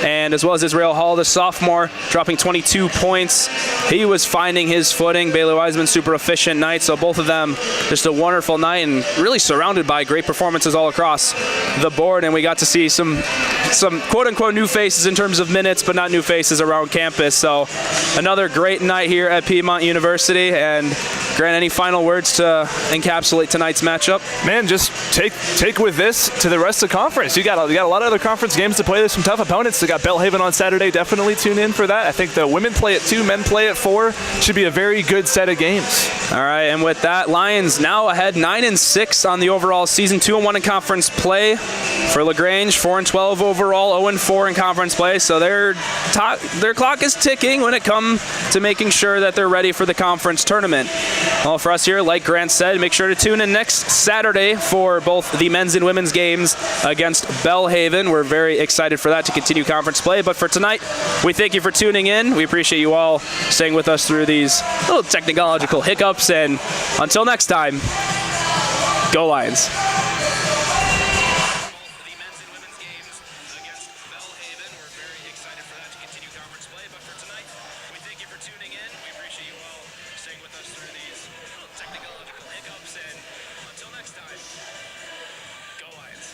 Speaker 1: and as well as Israel Hall, the sophomore, dropping 22 points. He was finding his footing. Bailey Wiseman, super efficient night, so both of them just a wonderful night and really surrounded by great performances all across the board, and we got to see some quote-unquote new faces in terms of minutes, but not new faces around campus. So another great night here at Piedmont University. And Grant, any final words to encapsulate tonight's matchup?
Speaker 2: Man, just take with this to the rest of the conference. You got a lot of other conference games to play. There's some tough opponents. They got Bellhaven on Saturday. Definitely tune in for that. I think the women play at 2, men play at 4. Should be a very good set of games.
Speaker 1: All right, and with that, Lions now ahead 9-6 on the overall season, 2-1 in conference play for LaGrange, 4-12 overall, 0-4 in conference play. So their clock is ticking when it comes to making sure that they're ready for the conference tournament. Well, for us here, like Grant said, make sure to tune in next Saturday for both the men's and women's games against Belhaven. We're very excited for that to continue conference play. But for tonight, we thank you for tuning in. We appreciate you all staying with us through these little technological hiccups. And until next time, go Lions.
Speaker 4: Technological hiccups, and until next time, go Lions.